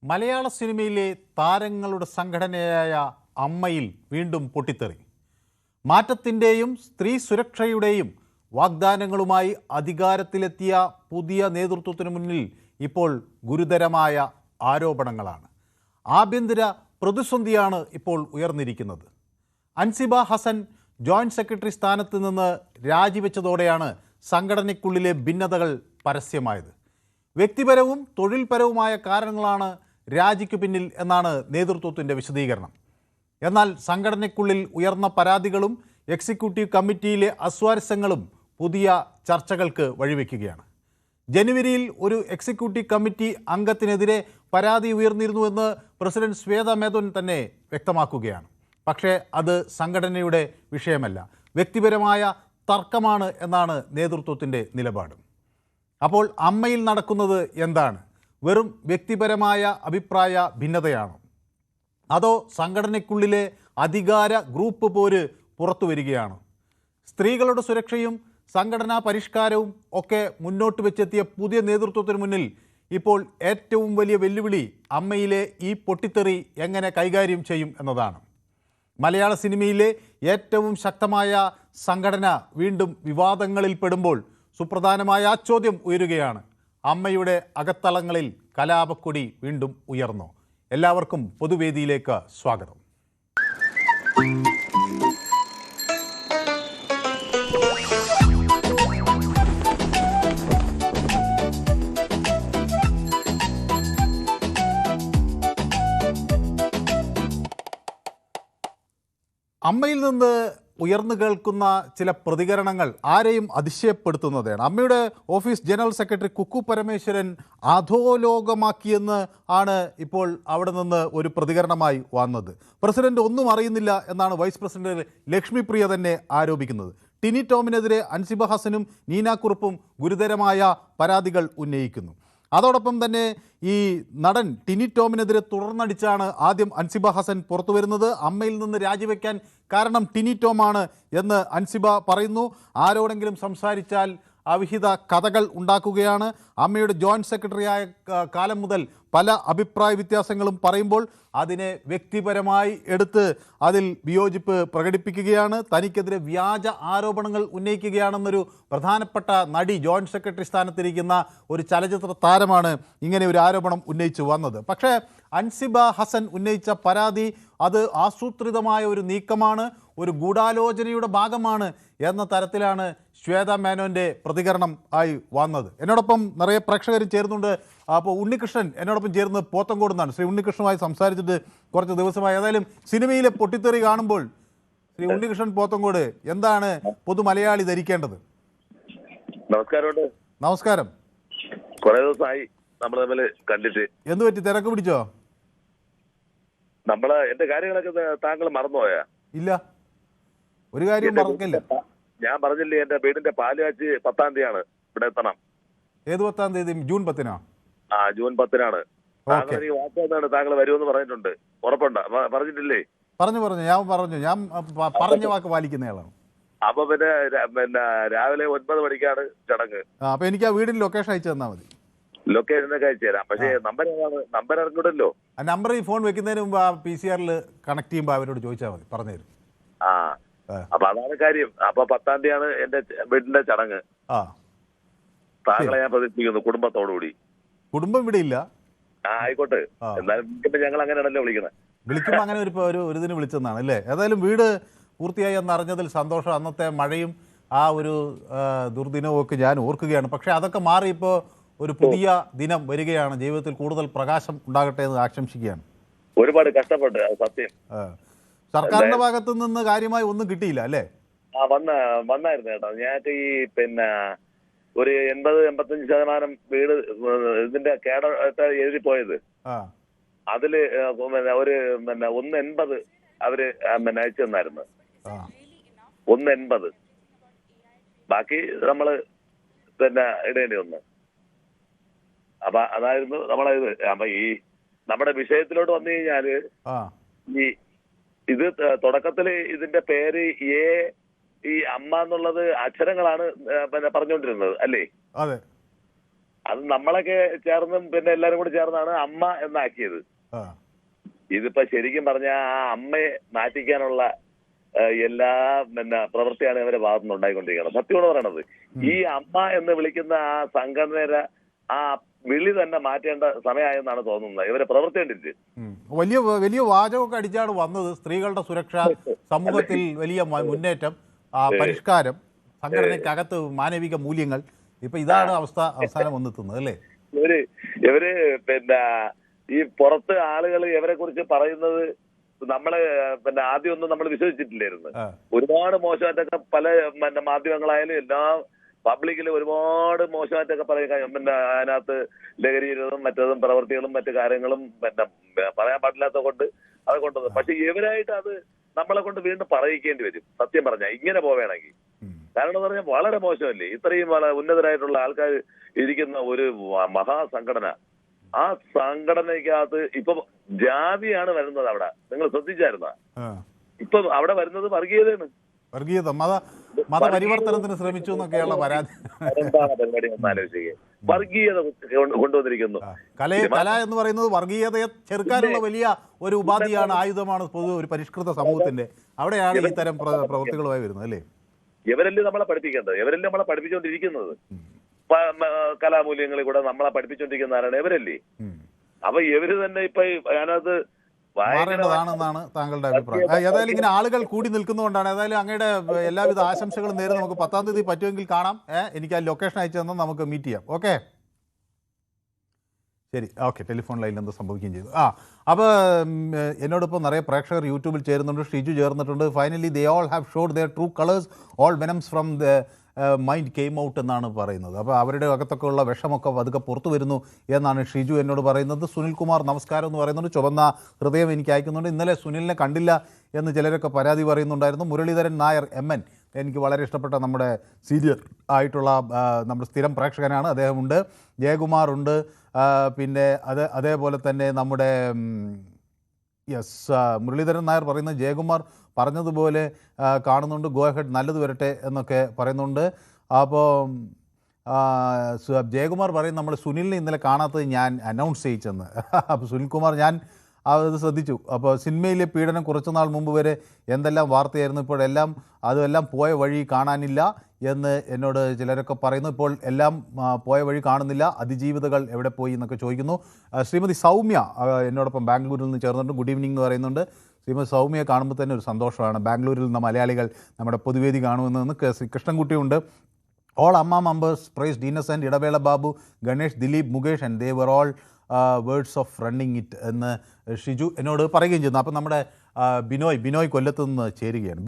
മലയാള സിനിമയിലെ താരങ്ങളുടെ സംഘടനയായ അമ്മയിൽ വീണ്ടും പൊട്ടിത്തെറി. മാറ്റത്തിൻ്റെയും സ്ത്രീ സുരക്ഷയുടെയും വാഗ്ദാനങ്ങളുമായി അധികാരത്തിലെത്തിയ പുതിയ നേതൃത്വത്തിനു മുന്നിൽ ഇപ്പോൾ ഗുരുതരമായ ആരോപണങ്ങളാണ്. ആഭ്യന്തര പ്രതിസന്ധിയാണ് ഇപ്പോൾ ഉയർന്നിരിക്കുന്നത്. അൻസിബ ഹസൻ ജോയിന്റ് സെക്രട്ടറി സ്ഥാനത്ത് നിന്ന് രാജിവെച്ചതോടെയാണ് സംഘടനയ്ക്കുള്ളിലെ ഭിന്നതകൾ പരസ്യമായത്. വ്യക്തിപരവും തൊഴിൽപരവുമായ കാരണങ്ങളാണ് രാജിക്ക് പിന്നിൽ എന്നാണ് നേതൃത്വത്തിൻ്റെ വിശദീകരണം. എന്നാൽ സംഘടനയ്ക്കുള്ളിൽ ഉയർന്ന പരാതികളും എക്സിക്യൂട്ടീവ് കമ്മിറ്റിയിലെ അസ്വാരസ്യങ്ങളും പുതിയ ചർച്ചകൾക്ക് വഴിവെക്കുകയാണ്. ജനുവരിയിൽ ഒരു എക്സിക്യൂട്ടീവ് കമ്മിറ്റി അംഗത്തിനെതിരെ പരാതി ഉയർന്നിരുന്നുവെന്ന് പ്രസിഡന്റ് ശ്വേത മേനോൻ തന്നെ വ്യക്തമാക്കുകയാണ്. പക്ഷേ അത് സംഘടനയുടെ വിഷയമല്ല, വ്യക്തിപരമായ തർക്കമാണ് എന്നാണ് നേതൃത്വത്തിൻ്റെ നിലപാട്. അപ്പോൾ അമ്മയിൽ നടക്കുന്നത് എന്താണ്? വെറും വ്യക്തിപരമായ അഭിപ്രായ ഭിന്നതയാണോ? അതോ സംഘടനയ്ക്കുള്ളിലെ അധികാര ഗ്രൂപ്പ് പോര് പുറത്തു വരികയാണോ? സ്ത്രീകളുടെ സുരക്ഷയും സംഘടനാ പരിഷ്കാരവും ഒക്കെ മുന്നോട്ട് വെച്ചെത്തിയ പുതിയ നേതൃത്വത്തിന് മുന്നിൽ ഇപ്പോൾ ഏറ്റവും വലിയ വെല്ലുവിളി അമ്മയിലെ ഈ പൊട്ടിത്തെറി എങ്ങനെ കൈകാര്യം ചെയ്യും എന്നതാണ്. മലയാള സിനിമയിലെ ഏറ്റവും ശക്തമായ സംഘടന വീണ്ടും വിവാദങ്ങളിൽ പെടുമ്പോൾ സുപ്രധാനമായ ആ ചോദ്യം ഉയരുകയാണ്: അമ്മയുടെ അകത്തളങ്ങളിൽ കലാപക്കൊടി വീണ്ടും ഉയർന്നോ? എല്ലാവർക്കും പൊതുവേദിയിലേക്ക് സ്വാഗതം. അമ്മയിൽ നിന്ന് ഉയർന്നു കേൾക്കുന്ന ചില പ്രതികരണങ്ങൾ ആരെയും അതിശയപ്പെടുത്തുന്നതാണ്. അമ്മയുടെ office general secretary Kukku Parameswaran അധോലോകമാക്കിയെന്ന് ആണ് ഇപ്പോൾ അവിടെ നിന്ന് ഒരു പ്രതികരണമായി വന്നത്. പ്രസിഡന്റ് ഒന്നും അറിയുന്നില്ല എന്നാണ് വൈസ് പ്രസിഡന്റ് ലക്ഷ്മിപ്രിയ തന്നെ ആരോപിക്കുന്നത്. ടിനി ടോമിനെതിരെ അൻസിബ ഹസനും നീന കുറുപ്പും ഗുരുതരമായ പരാതികൾ ഉന്നയിക്കുന്നു. അതോടൊപ്പം തന്നെ ഈ നടൻ ടിനി ടോമിനെതിരെ തുടർന്നടിച്ചാണ് ആദ്യം അൻസിബ ഹസൻ പുറത്തു വരുന്നത്. അമ്മയിൽ നിന്ന് രാജിവെക്കാൻ കാരണം ടിനി ടോമാണ് എന്ന് അൻസിബ പറയുന്നു. ആരോടെങ്കിലും സംസാരിച്ചാൽ അവിഹിത കഥകൾ ഉണ്ടാക്കുകയാണ്. അമ്മയുടെ ജോയിന്റ് സെക്രട്ടറിയായ കാലം മുതൽ പല അഭിപ്രായ വ്യത്യാസങ്ങളും പറയുമ്പോൾ അതിനെ വ്യക്തിപരമായി എടുത്ത് അതിൽ വിയോജിപ്പ് പ്രകടിപ്പിക്കുകയാണ്. തനിക്കെതിരെ വ്യാജ ആരോപണങ്ങൾ ഉന്നയിക്കുകയാണെന്നൊരു പ്രധാനപ്പെട്ട നടി, ജോയിന്റ് സെക്രട്ടറി സ്ഥാനത്തിരിക്കുന്ന ഒരു ചലച്ചിത്ര താരമാണ് ഇങ്ങനെ ഒരു ആരോപണം ഉന്നയിച്ചു വന്നത്. പക്ഷേ അൻസിബ ഹസൻ ഉന്നയിച്ച പരാതി അത് ആസൂത്രിതമായ ഒരു നീക്കമാണ്, ഒരു ഗൂഢാലോചനയുടെ ഭാഗമാണ് എന്ന തരത്തിലാണ് ശ്വേത മേനോൻ്റെ പ്രതികരണം ആയി വന്നത്. എന്നോടൊപ്പം നിറയെ പ്രേക്ഷകർ ചേരുന്നുണ്ട്. അപ്പോൾ ഉണ്ണികൃഷ്ണൻ എന്നോടൊപ്പം ചേർന്ന് പോത്തങ്കോട് നിന്നാണ്. ശ്രീ ഉണ്ണികൃഷ്ണനുമായി സംസാരിച്ചിട്ട് കുറച്ച് ദിവസമായി. ഏതായാലും സിനിമയിലെ പൊട്ടിത്തെറി കാണുമ്പോൾ ശ്രീ ഉണ്ണികൃഷ്ണൻ പോത്തങ്കോട് എന്താണ് പൊതു മലയാളി ധരിക്കേണ്ടത്? നമസ്കാരം. കുറെ ദിവസമായി നമ്മൾ തമ്മിൽ കണ്ടിട്ട്. എന്ത് പറ്റി, തിരക്ക് പിടിച്ചോ? എന്റെ കാര്യങ്ങളൊക്കെ താങ്കൾ മറന്നുപോയാ? ഇല്ല, ഒരു കാര്യം മറക്കില്ല. ഞാൻ പറഞ്ഞില്ലേ, എന്റെ വീടിന്റെ പാല് കാച്ച് 10-ാം തീയതിയാണ് ഇവിടെ എത്തണം. ഏത് 10-ാം തീയതി? ജൂൺ 10-നോ? ജൂൺ 10-നാണ്. താങ്കൾ ഈ വാക്ക് താങ്കൾ വരുമെന്ന് പറഞ്ഞിട്ടുണ്ട്. ഉറപ്പുണ്ടോ? പറഞ്ഞിട്ടില്ലേ? പറഞ്ഞു ഞാൻ പറഞ്ഞ വാക്ക് പാലിക്കുന്നയാളാണ്. അപ്പൊ പിന്നെ രാവിലെ 9 മണിക്കാണ് ചടങ്ങ്. അപ്പൊ എനിക്ക് ആ വീടിന്റെ ലൊക്കേഷൻ അയച്ചു തന്നാൽ മതി. ലൊക്കേഷനൊക്കെ അയച്ചു തരാം. പക്ഷേ നമ്പർ അറിഞ്ഞൂടല്ലോ. ആ നമ്പർ ഈ ഫോൺ വെക്കുന്നതിന് മുമ്പ് ആ PCR കണക്ട് ചെയ്യുമ്പോൾ അവരോട് ചോദിച്ചാൽ മതി, പറഞ്ഞുതരും. അപ്പൊ അതാണ് കാര്യം. അപ്പൊ 10-ാം തീയതിയാണ് എന്റെ വീടിന്റെ ചടങ്ങ്. താങ്കളെ ഞാൻ പ്രതീക്ഷിക്കുന്നു കുടുംബത്തോടുകൂടി. കുടുംബം ഇവിടെ ഇല്ല. ആയിക്കോട്ടെ. എന്നാലും ഞങ്ങൾ അങ്ങനെയാണല്ലോ വിളിക്കുമ്പോൾ അങ്ങനെ ഒരു ഇതിന് വിളിച്ചെന്നാണ് അല്ലേ? ഏതായാലും വീട് പൂർത്തിയായി എന്നറിഞ്ഞതിൽ സന്തോഷം. അന്നത്തെ മഴയും ആ ഒരു ദുർദിനവും ഒക്കെ ഞാൻ ഓർക്കുകയാണ്. പക്ഷെ അതൊക്കെ മാറി ഇപ്പോൾ ഒരു പുതിയ ദിനം വരികയാണ്. ജീവിതത്തിൽ കൂടുതൽ പ്രകാശം ഉണ്ടാകട്ടെ എന്ന് ആശംസിക്കുകയാണ്. ഒരുപാട് കഷ്ടപ്പെട്ട്, സത്യം. സർക്കാരിന്റെ ഭാഗത്തു നിന്ന് കാര്യമായി ഒന്നും കിട്ടിയില്ല അല്ലേ? വന്നായിരുന്നു കേട്ടോ. ഞങ്ങൾക്ക് ഈ ഒരു 80-85% വീട് ഇതിന്റെ കേട എഴുതി പോയത്. അതില് ഒരു 180 അവര് അയച്ചു തന്നായിരുന്നു. 180. ബാക്കി നമ്മള് ഇടേണ്ടി വന്നു. അപ്പൊ അതായിരുന്നു നമ്മളത്. അപ്പൊ ഈ നമ്മുടെ വിഷയത്തിലോട്ട് വന്നു കഴിഞ്ഞാല് ഇത് തുടക്കത്തില് ഇതിന്റെ പേര് ഈ അമ്മ എന്നുള്ളത് അക്ഷരങ്ങളാണ് പറഞ്ഞുകൊണ്ടിരുന്നത് അല്ലേ? അതെ. അത് നമ്മളൊക്കെ ചേർന്നും പിന്നെ എല്ലാരും കൂടി ചേർന്നാണ് അമ്മ എന്നാക്കിയത്. ഇതിപ്പോ ശരിക്കും പറഞ്ഞ ആ അമ്മയെ നാറ്റിക്കാനുള്ള എല്ലാ പിന്നെ പ്രവൃത്തിയാണ് ഇവരെ ഭാഗത്തുനിന്ന് ഉണ്ടായിക്കൊണ്ടിരിക്കുന്നത്. സത്യമാണ് പറയണത്. ഈ അമ്മ എന്ന് വിളിക്കുന്ന ആ സംഘടനയുടെ ആ വിളി തന്നെ മാറ്റേണ്ട സമയമായെന്നാണ് തോന്നുന്നത്. ഇവരെ പ്രവൃത്തി കണ്ടിട്ട് വലിയ വലിയ വാചകമൊക്കെ അടിച്ചാണ് വന്നത്. സ്ത്രീകളുടെ സുരക്ഷ, സമൂഹത്തിൽ വലിയ മുന്നേറ്റം, പരിഷ്കാരം, സംഘടനയ്ക്കകത്ത് മാനവിക മൂല്യങ്ങൾ. ഇപ്പൊ ഇതാണ് അവസ്ഥ അവസാനം വന്നെത്തുന്നത് അല്ലേ? ഇവര് പിന്നെ ഈ പുറത്ത് ആളുകൾ ഇവരെ കുറിച്ച് പറയുന്നത് നമ്മള് പിന്നെ ആദ്യമൊന്നും നമ്മൾ വിശ്വസിച്ചിട്ടില്ലായിരുന്നു. ഒരുപാട് മോശമായിട്ടൊക്കെ പല പിന്നെ മാധ്യമങ്ങളായാലും എല്ലാ പബ്ലിക്കിൽ ഒരുപാട് മോശമായിട്ടൊക്കെ പറയുക. പിന്നെ അതിനകത്ത് ലഹരിയിലും മറ്റതും പ്രവൃത്തികളും മറ്റു കാര്യങ്ങളും പിന്നെ പറയാൻ പാടില്ലാത്ത കൊണ്ട് അത് കൊണ്ടുവന്നു. പക്ഷെ ഇവരായിട്ട് അത് നമ്മളെ കൊണ്ട് വീണ്ടും പറയിക്കേണ്ടി വരും സത്യം പറഞ്ഞാൽ ഇങ്ങനെ പോവുകയാണെങ്കിൽ. കാരണം എന്ന് പറഞ്ഞാൽ വളരെ മോശമല്ലേ ഇത്രയും ഉന്നതരായിട്ടുള്ള ആൾക്കാർ ഇരിക്കുന്ന ഒരു മഹാസംഘടന. ആ സംഘടനയ്ക്കകത്ത് ഇപ്പൊ ജാതിയാണ് വരുന്നത്. അവിടെ നിങ്ങൾ ശ്രദ്ധിച്ചായിരുന്ന ഇപ്പൊ അവിടെ വരുന്നത് വർഗീയതയാണ്. വർഗീയത, മതപരിവർത്തനത്തിന് ശ്രമിച്ചു എന്നൊക്കെയുള്ള പരാതി. എന്താണ് പരിപാടി ഒന്ന് ആലോചിക്കുക. വർഗീയത കൊണ്ടുവന്നിരിക്കുന്നു. കല എന്ന് പറയുന്നത് വർഗീയതയെ ചെറുക്കാനുള്ള വലിയ ഒരു ഉപാധിയാണ്, ആയുധമാണ് പൊതു ഒരു പരിഷ്കൃത സമൂഹത്തിന്റെ. അവിടെയാണ് ഇത്തരം പ്രവൃത്തികളുമായി വരുന്നത് അല്ലേ? ഇവരല്ലേ നമ്മളെ പഠിപ്പിക്കേണ്ടത്? ഇവരല്ലേ നമ്മളെ പഠിപ്പിച്ചുകൊണ്ടിരിക്കുന്നത്? കലാമൂല്യങ്ങളിൽ കൂടെ നമ്മളെ പഠിപ്പിച്ചുകൊണ്ടിരിക്കുന്നവരാണ് ഇവരല്ലേ? അപ്പൊ ഇവര് തന്നെ ഇപ്പൊ അതിനകത്ത് മാറേണ്ടതാണെന്നാണ് താങ്കളുടെ അഭിപ്രായം. ഏതായാലും ഇങ്ങനെ ആളുകൾ കൂടി നിൽക്കുന്നതുകൊണ്ടാണ്. ഏതായാലും അങ്ങയുടെ എല്ലാവിധ ആശംസകളും നേരെ നമുക്ക് 10-ാം തീയതി പറ്റുമെങ്കിൽ കാണാം. എനിക്ക് ആ ലൊക്കേഷൻ അയച്ചു തന്നാൽ നമുക്ക് മീറ്റ് ചെയ്യാം. ഓക്കെ, ശരി. ഓക്കെ, ടെലിഫോൺ ലൈനിൽ എന്തോ സംഭവിക്കുകയും ചെയ്തു. അപ്പോൾ എന്നോടൊപ്പം നിറയെ പ്രേക്ഷകർ യൂട്യൂബിൽ ചേരുന്നുണ്ട്. ഷിജു ചേർന്നിട്ടുണ്ട്. Finally they all have showed their true colours, all venoms from the mind came out എന്നാണ് പറയുന്നത്. അപ്പോൾ അവരുടെ അകത്തൊക്കെ ഉള്ള വിഷമൊക്കെ അതൊക്കെ പുറത്തു വരുന്നു എന്നാണ് ഷിജു എന്നോട് പറയുന്നത്. സുനിൽകുമാർ നമസ്കാരം എന്ന് പറയുന്നുണ്ട്. ചുവന്ന ഹൃദയം എനിക്ക് അയക്കുന്നുണ്ട്. ഇന്നലെ സുനിലിനെ കണ്ടില്ല എന്ന് ചിലരൊക്കെ പരാതി പറയുന്നുണ്ടായിരുന്നു. മുരളീധരൻ നായർ MN എനിക്ക് വളരെ ഇഷ്ടപ്പെട്ട നമ്മുടെ സീനിയർ ആയിട്ടുള്ള നമ്മുടെ സ്ഥിരം പ്രേക്ഷകനാണ്, അദ്ദേഹമുണ്ട്. ജയകുമാർ ഉണ്ട്. പിന്നെ അതേപോലെ തന്നെ നമ്മുടെ മുരളീധരൻ നായർ പറയുന്നത് ജയകുമാർ പറഞ്ഞതുപോലെ കാണുന്നുണ്ട്. ഗോ ഹെഡ്, നല്ലത് വരട്ടെ എന്നൊക്കെ പറയുന്നുണ്ട്. അപ്പോൾ ജയകുമാർ പറയും നമ്മൾ സുനിലിനെ ഇന്നലെ കാണാത്തത് ഞാൻ അനൗൺസ് ചെയ്യിച്ചെന്ന്. അപ്പോൾ സുനിൽകുമാർ ഞാൻ അത് ശ്രദ്ധിച്ചു. അപ്പോൾ സിനിമയിലെ പീഡനം കുറച്ച് നാൾ മുമ്പ് വരെ എന്തെല്ലാം വാർത്തയായിരുന്നു, ഇപ്പോഴെല്ലാം അതെല്ലാം പോയ വഴി കാണാനില്ല എന്ന് എന്നോട് ചിലരൊക്കെ പറയുന്നു. ഇപ്പോൾ എല്ലാം പോയ വഴി കാണുന്നില്ല, അതിജീവിതകൾ എവിടെ പോയി എന്നൊക്കെ ചോദിക്കുന്നു. ശ്രീമതി സൗമ്യ എന്നോടൊപ്പം ബാംഗ്ലൂരിൽ നിന്ന് ചേർന്നിട്ടുണ്ട്. ഗുഡ് ഈവനിങ് എന്ന് പറയുന്നുണ്ട്. ശ്രീമതി സൗമ്യയെ കാണുമ്പോൾ തന്നെ ഒരു സന്തോഷമാണ്. ബാംഗ്ലൂരിൽ നിന്ന് മലയാളികൾ നമ്മുടെ പൊതുവേദി കാണുമെന്ന് കൃഷ്ണൻകുട്ടിയുണ്ട്. All AMMA members praised Innocent, Idavela Babu, Ganesh, Dileep, Mukesh and they were all words of running it എന്ന് ഷിജു എന്നോട് പറയുകയും ചെയ്യുന്നു. അപ്പം നമ്മുടെ ബിനോയ് കൊല്ലത്ത് നിന്ന് ചേരുകയാണ്.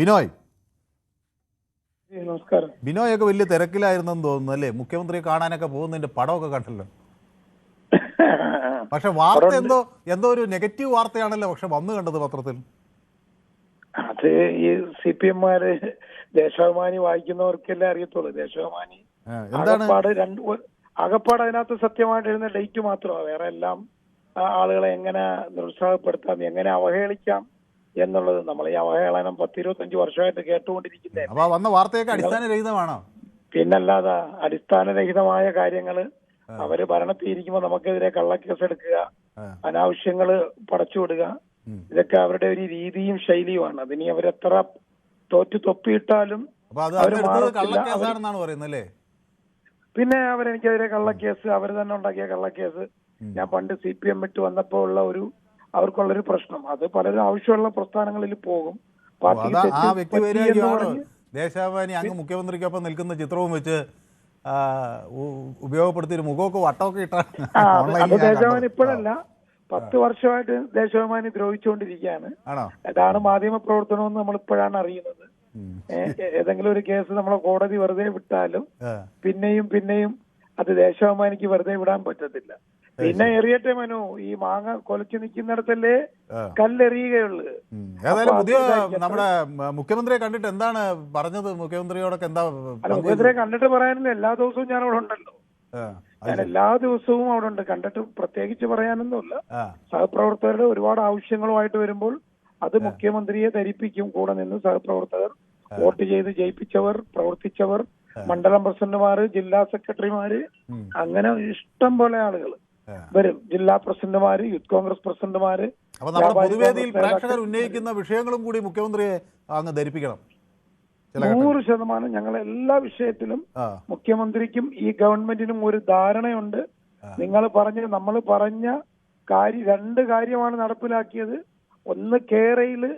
നമസ്കാരം. ബിനോയൊക്കെ വലിയ തിരക്കിലായിരുന്നെന്ന് തോന്നുന്നു അല്ലേ? മുഖ്യമന്ത്രിയെ കാണാനൊക്കെ പോകുന്നതിന്റെ പടമൊക്കെ കണ്ടല്ലോ. പക്ഷെ വാർത്ത എന്തോ ഒരു നെഗറ്റീവ് വാർത്തയാണല്ലോ പക്ഷെ വന്നു കണ്ടത് പത്രത്തിൽ. അത് ഈ CPM-മാര് ദേശാഭിമാനി വായിക്കുന്നവർക്കെല്ലാം അറിയത്തുള്ളൂ. ദേശാഭിമാനി ആകപ്പാട് അതിനകത്ത് സത്യമായിട്ട് എഴുതുന്ന ഡേറ്റ് മാത്രമാണ്. വേറെ എല്ലാം ആളുകളെ എങ്ങനെ നിരുത്സാഹപ്പെടുത്താം, എങ്ങനെ അവഹേളിക്കാം എന്നുള്ളത് നമ്മൾ ഈ അവഹേളനം 10-25 വർഷമായിട്ട് കേട്ടുകൊണ്ടിരിക്കുന്നതാണ്. പിന്നല്ലാതെ അടിസ്ഥാനരഹിതമായ കാര്യങ്ങള് അവര് ഭരണത്തിരിക്കുമ്പോ നമുക്കെതിരെ കള്ളക്കേസ് എടുക്കുക, അനാവശ്യങ്ങള് പടച്ചുവിടുക, ഇതൊക്കെ അവരുടെ ഒരു രീതിയും ശൈലിയുമാണ്. അതിനി അവരെത്ര തൊപ്പിയിട്ടാലും പിന്നെ അവരെനിക്കെതിരെ കള്ളക്കേസ്, അവർ തന്നെ ഉണ്ടാക്കിയ കള്ളക്കേസ്. ഞാൻ പണ്ട് CPM വിട്ട് വന്നപ്പോ ഉള്ള അവർക്കുള്ളൊരു പ്രശ്നം, അത് പലരും ആവശ്യമുള്ള പ്രസ്ഥാനങ്ങളിൽ പോകും. ദേശാഭിമാനി അങ്ങ് മുഖ്യമന്ത്രിക്കൊപ്പം നിൽക്കുന്ന ചിത്രവും വെച്ച് ഉപയോഗപ്പെടുത്തിയ മുഖമൊക്കെ വട്ടമൊക്കെ ഇട്ടാണ്. അത് ദേശാഭിമാനി ഇപ്പോഴല്ല, 10 വർഷമായിട്ട് ദേശാഭിമാനി ദ്രോഹിച്ചുകൊണ്ടിരിക്കുകയാണ്. അതാണ് മാധ്യമ പ്രവർത്തനമെന്ന് നമ്മൾ ഇപ്പോഴാണ് അറിയുന്നത്. ഏതെങ്കിലും ഒരു കേസ് നമ്മളെ കോടതി വെറുതെ വിട്ടാലും പിന്നെയും അത് ദേശാഭിമാനിക്ക് വെറുതെ വിടാൻ പറ്റത്തില്ല. പിന്നെ എറിയട്ടെ മനു, ഈ മാങ്ങ കൊലച്ചു നിൽക്കുന്നിടത്തല്ലേ കല്ലെറിയുകയുള്ളു. പുതിയ നമ്മുടെ മുഖ്യമന്ത്രിയെ കണ്ടിട്ട് എന്താണ് പറഞ്ഞത്? മുഖ്യമന്ത്രിയോടൊക്കെ എന്താ? മുഖ്യമന്ത്രിയെ കണ്ടിട്ട് പറയാനില്ല, എല്ലാ ദിവസവും ഞാൻ അവിടെ ഉണ്ടല്ലോ. ഞാൻ എല്ലാ ദിവസവും അവിടെ ഉണ്ട്. കണ്ടിട്ട് പ്രത്യേകിച്ച് പറയാനൊന്നുമില്ല. സഹപ്രവർത്തകരുടെ ഒരുപാട് ആവശ്യങ്ങളുമായിട്ട് വരുമ്പോൾ അത് മുഖ്യമന്ത്രിയെ ധരിപ്പിക്കും. കൂടെ നിന്ന് സഹപ്രവർത്തകർ, വോട്ട് ചെയ്ത് ജയിപ്പിച്ചവർ, പ്രവർത്തിച്ചവർ, മണ്ഡലം പ്രസിഡന്റുമാര്, ജില്ലാ സെക്രട്ടറിമാര്, അങ്ങനെ ഇഷ്ടം പോലെ ആളുകൾ വരും. ജില്ലാ പ്രസിഡന്റുമാര്, യൂത്ത് കോൺഗ്രസ് പ്രസിഡന്റുമാര്. അപ്പൊ നമ്മുടെ പൊതുവേദിയിൽ പ്രേക്ഷകർ ഉന്നയിക്കുന്ന വിഷയങ്ങളും കൂടി മുഖ്യമന്ത്രിയെ അങ്ങ് ധരിപ്പിക്കണം. 100% ഞങ്ങൾ എല്ലാ വിഷയത്തിലും മുഖ്യമന്ത്രിക്കും ഈ ഗവൺമെന്റിനും ഒരു ധാരണയുണ്ട്. നമ്മൾ പറഞ്ഞ രണ്ട് കാര്യമാണ് നടപ്പിലാക്കിയത്. ഒന്ന്, കേരളയില്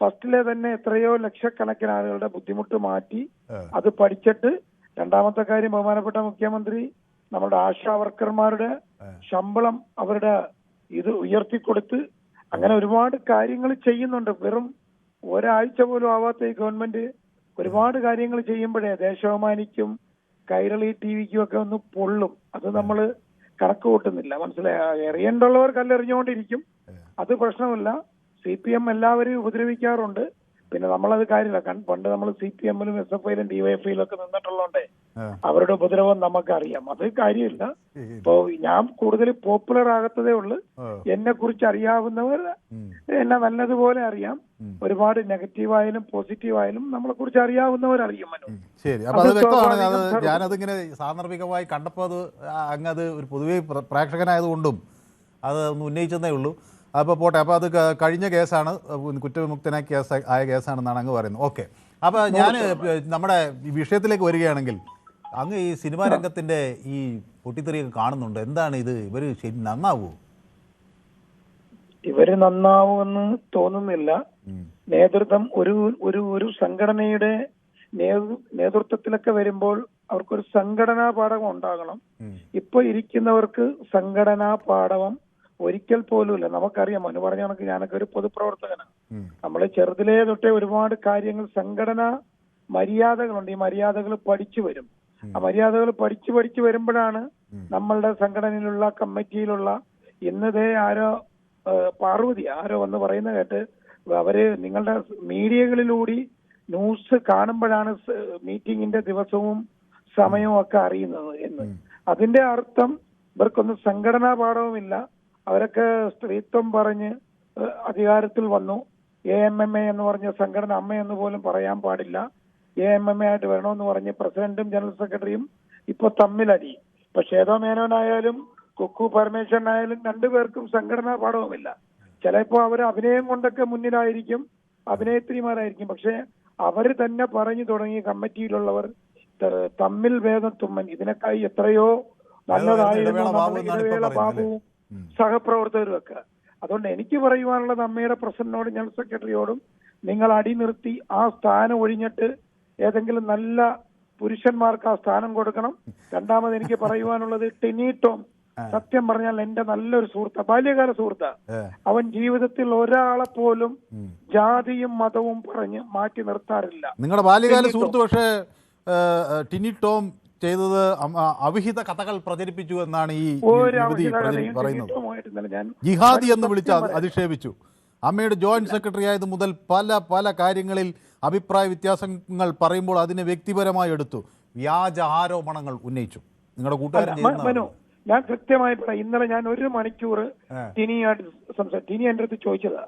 ഫസ്റ്റിലെ തന്നെ എത്രയോ ലക്ഷക്കണക്കിന് ആളുകളുടെ ബുദ്ധിമുട്ട് മാറ്റി അത് പഠിച്ചിട്ട്. രണ്ടാമത്തെ കാര്യം, ബഹുമാനപ്പെട്ട മുഖ്യമന്ത്രി നമ്മുടെ ആശാ വർക്കർമാരുടെ ശമ്പളം അവരുടെ ഇത് ഉയർത്തിക്കൊടുത്ത് അങ്ങനെ ഒരുപാട് കാര്യങ്ങൾ ചെയ്യുന്നുണ്ട്. വെറും ഒരാഴ്ച പോലും ആവാത്ത ഈ ഗവൺമെന്റ് ഒരുപാട് കാര്യങ്ങൾ ചെയ്യുമ്പോഴേ ദേശാഭിമാനിക്കും കൈരളി ടിവിക്കും ഒക്കെ ഒന്ന് പൊള്ളും. അത് നമ്മൾ കണക്ക് കൂട്ടുന്നില്ല. മനസ്സിലായി, എറിയേണ്ടുള്ളവർ കല്ലെറിഞ്ഞുകൊണ്ടിരിക്കും. അത് പ്രശ്നമില്ല. CPM എല്ലാവരെയും ഉപദ്രവിക്കാറുണ്ട്. പിന്നെ നമ്മളത് കാര്യമില്ല. പണ്ട് നമ്മൾ CPM-ലും SFI-ലും DYFI-ലും ഒക്കെ നിന്നിട്ടുള്ളതുകൊണ്ടേ അവരുടെ ഉപദ്രവം നമുക്കറിയാം. അത് കാര്യമില്ല. ഇപ്പോ ഞാൻ കൂടുതൽ പോപ്പുലർ ആകത്തതേ ഉള്ളു. എന്നെ കുറിച്ച് അറിയാവുന്നവർ എന്നെ നല്ലതുപോലെ അറിയാം. ഒരുപാട് നെഗറ്റീവായാലും പോസിറ്റീവായാലും നമ്മളെ കുറിച്ച് അറിയാവുന്നവർ അറിയും. ശരി, അപ്പൊ അത് വ്യക്തമാണ്. ഞാനതിങ്ങനെ സാന്ദർഭികമായി കണ്ടപ്പോൾ അത് അങ്ങത് ഒരു പൊതുവെ പ്രേക്ഷകനായതുകൊണ്ടും അത് ഒന്ന് ഉന്നയിച്ചതേ ഉള്ളൂ. അപ്പോൾ പോട്ടെ. അപ്പോൾ അത് കഴിഞ്ഞ കേസാണ്, കുറ്റവിമുക്തനായ കേസാണെന്നാണ് അങ്ങ് പറയുന്നത്. ഓക്കെ, അപ്പോൾ ഞാൻ നമ്മുടെ ഈ വിഷയത്തിലേക്ക് വരികയാണെങ്കിൽ, അങ്ങ് ഈ സിനിമാ രംഗത്തിൻ്റെ ഈ പൊട്ടിത്തെറിയൊക്കെ കാണുന്നുണ്ട്. എന്താണ് ഇത്? ഇവർ ശരി നന്നാവൂ? ഇവര് നന്നാവുമെന്ന് തോന്നുന്നില്ല. നേതൃത്വം ഒരു സംഘടനയുടെ നേതൃത്വത്തിലൊക്കെ വരുമ്പോൾ അവർക്കൊരു സംഘടനാ പാഠം ഉണ്ടാകണം. ഇപ്പൊ ഇരിക്കുന്നവർക്ക് സംഘടനാ പാഠം ഒരിക്കൽ പോലുമില്ല. നമുക്കറിയാം, മനു പറഞ്ഞ കണക്ക് ഞാനൊക്കെ ഒരു പൊതുപ്രവർത്തകനാണ്. നമ്മൾ ചെറുതിലേ തൊട്ടേ ഒരുപാട് കാര്യങ്ങൾ, സംഘടനാ മര്യാദകളുണ്ട്. ഈ മര്യാദകൾ പഠിച്ചു വരും. ആ മര്യാദകൾ പഠിച്ചു വരുമ്പോഴാണ് നമ്മളുടെ സംഘടനയിലുള്ള കമ്മിറ്റിയിലുള്ള ഇന്നതേ പാർവതി വന്ന് പറയുന്ന കേട്ട് അവര് നിങ്ങളുടെ മീഡിയകളിലൂടെ ന്യൂസ് കാണുമ്പോഴാണ് മീറ്റിംഗിന്റെ ദിവസവും സമയവും ഒക്കെ അറിയുന്നത് എന്ന്. അതിന്റെ അർത്ഥം ഇവർക്കൊന്നും സംഘടനാ പാഠവുമില്ല. അവരൊക്കെ സ്ത്രീത്വം പറഞ്ഞ് അധികാരത്തിൽ വന്നു. AMMA എന്ന് പറഞ്ഞ സംഘടന അമ്മയെന്ന് പോലും പറയാൻ പാടില്ല. AMMA ആയിട്ട് വരണമെന്ന് പറഞ്ഞ് പ്രസിഡന്റും ജനറൽ സെക്രട്ടറിയും ഇപ്പൊ തമ്മിലടി. ഇപ്പൊ ശ്വേതാ മേനോനായാലും കുക്കു പരമേശ്വരനായാലും രണ്ടുപേർക്കും സംഘടനാ പാഠവുമില്ല. ചിലപ്പോ അവർ അഭിനയം കൊണ്ടൊക്കെ മുന്നിലായിരിക്കും, അഭിനേത്രിമാരായിരിക്കും. പക്ഷെ അവര് തന്നെ പറഞ്ഞു തുടങ്ങി കമ്മിറ്റിയിലുള്ളവർ തമ്മിൽ ഭേദം തുമ്മൻ, ഇതിനേക്കായി എത്രയോ നല്ലതായിരുന്നു ഇടവേള ബാബുവും സഹപ്രവർത്തകരും ഒക്കെ. അതുകൊണ്ട് എനിക്ക് പറയുവാനുള്ളത് അമ്മയുടെ പ്രസിഡന്റിനോടും ജനറൽ സെക്രട്ടറിയോടും, നിങ്ങൾ അടി നിർത്തി ആ സ്ഥാനം ഒഴിഞ്ഞിട്ട് ഏതെങ്കിലും നല്ല പുരുഷന്മാർക്ക് ആ സ്ഥാനം കൊടുക്കണം. രണ്ടാമത് എനിക്ക് പറയുവാനുള്ളത് ടിനി ടോം, സത്യം പറഞ്ഞാൽ എന്റെ നല്ലൊരു സുഹൃത്താ, ബാല്യകാല സുഹൃത്താ. അവൻ ജീവിതത്തിൽ ഒരാളെ പോലും ജാതിയും മതവും പറഞ്ഞ് മാറ്റി നിർത്താറില്ല. നിങ്ങളുടെ ബാല്യകാല സുഹൃത്ത് പക്ഷേ ടിനി ടോം ചെയ്തത് അവിഹിത കഥകൾ പ്രചരിപ്പിച്ചു എന്നാണ് ഈ പറയുന്നത്. ജിഹാദി എന്ന് വിളിച്ച് അധിക്ഷേപിച്ചു. അമ്മയുടെ ജോയിന്റ് സെക്രട്ടറി ആയത് മുതൽ പല കാര്യങ്ങളിൽ അഭിപ്രായ വ്യത്യാസങ്ങൾ പറയുമ്പോൾ അതിനെ വ്യക്തിപരമായി എടുത്തു. വ്യാജ ആരോപണങ്ങൾ ഉന്നയിച്ചു. നിങ്ങളുടെ കൂട്ടുകാരൻ ഞാൻ കൃത്യമായി പറയാം. ഇന്നലെ ഞാൻ 1 മണിക്കൂർ ടിനിയായിട്ട് സംസാരിച്ചു. ടിനി എന്റെ അടുത്ത് ചോദിച്ചതാ,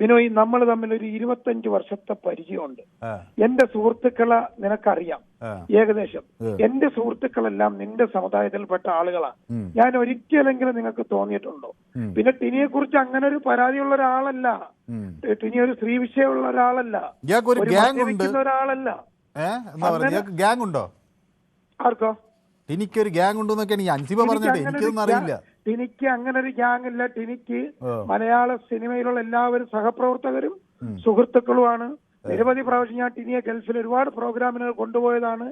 ബിനോയ് നമ്മൾ തമ്മിൽ ഒരു 25 വർഷത്തെ പരിചയമുണ്ട്. എന്റെ സുഹൃത്തുക്കളെ നിനക്കറിയാം ഏകദേശം. എന്റെ സുഹൃത്തുക്കളെല്ലാം നിന്റെ സമുദായത്തിൽപ്പെട്ട ആളുകളാണ്. ഞാൻ ഒരിക്കലെങ്കിലും നിങ്ങൾക്ക് തോന്നിയിട്ടുണ്ടോ? പിന്നെ ടിനിയെ കുറിച്ച് അങ്ങനെ ഒരു പരാതിയുള്ള ഒരാളല്ല. ടിനി ഒരു സ്ത്രീ വിഷയമുള്ള ഒരാളല്ല, ഒരാളല്ല. ആർക്കോ ടിനിക്കൊരു ഗ്യാങ് ഉണ്ടെന്നൊക്കെയാണ് ഈ അൻസിബ പറഞ്ഞിട്ട്. എനിക്കൊന്നും അറിയില്ല. ടിനിക്ക് അങ്ങനെ ഒരു ഗ്യാങ് ഇല്ല. ടിനിക്ക് മലയാള സിനിമയിലുള്ള എല്ലാവരും സഹപ്രവർത്തകരും സുഹൃത്തുക്കളുമാണ്. നിരവധി പ്രാവശ്യം ഞാൻ ടിനിയെ ഗൾഫിൽ ഒരുപാട് പ്രോഗ്രാമിനുകൾ കൊണ്ടുപോയതാണ്.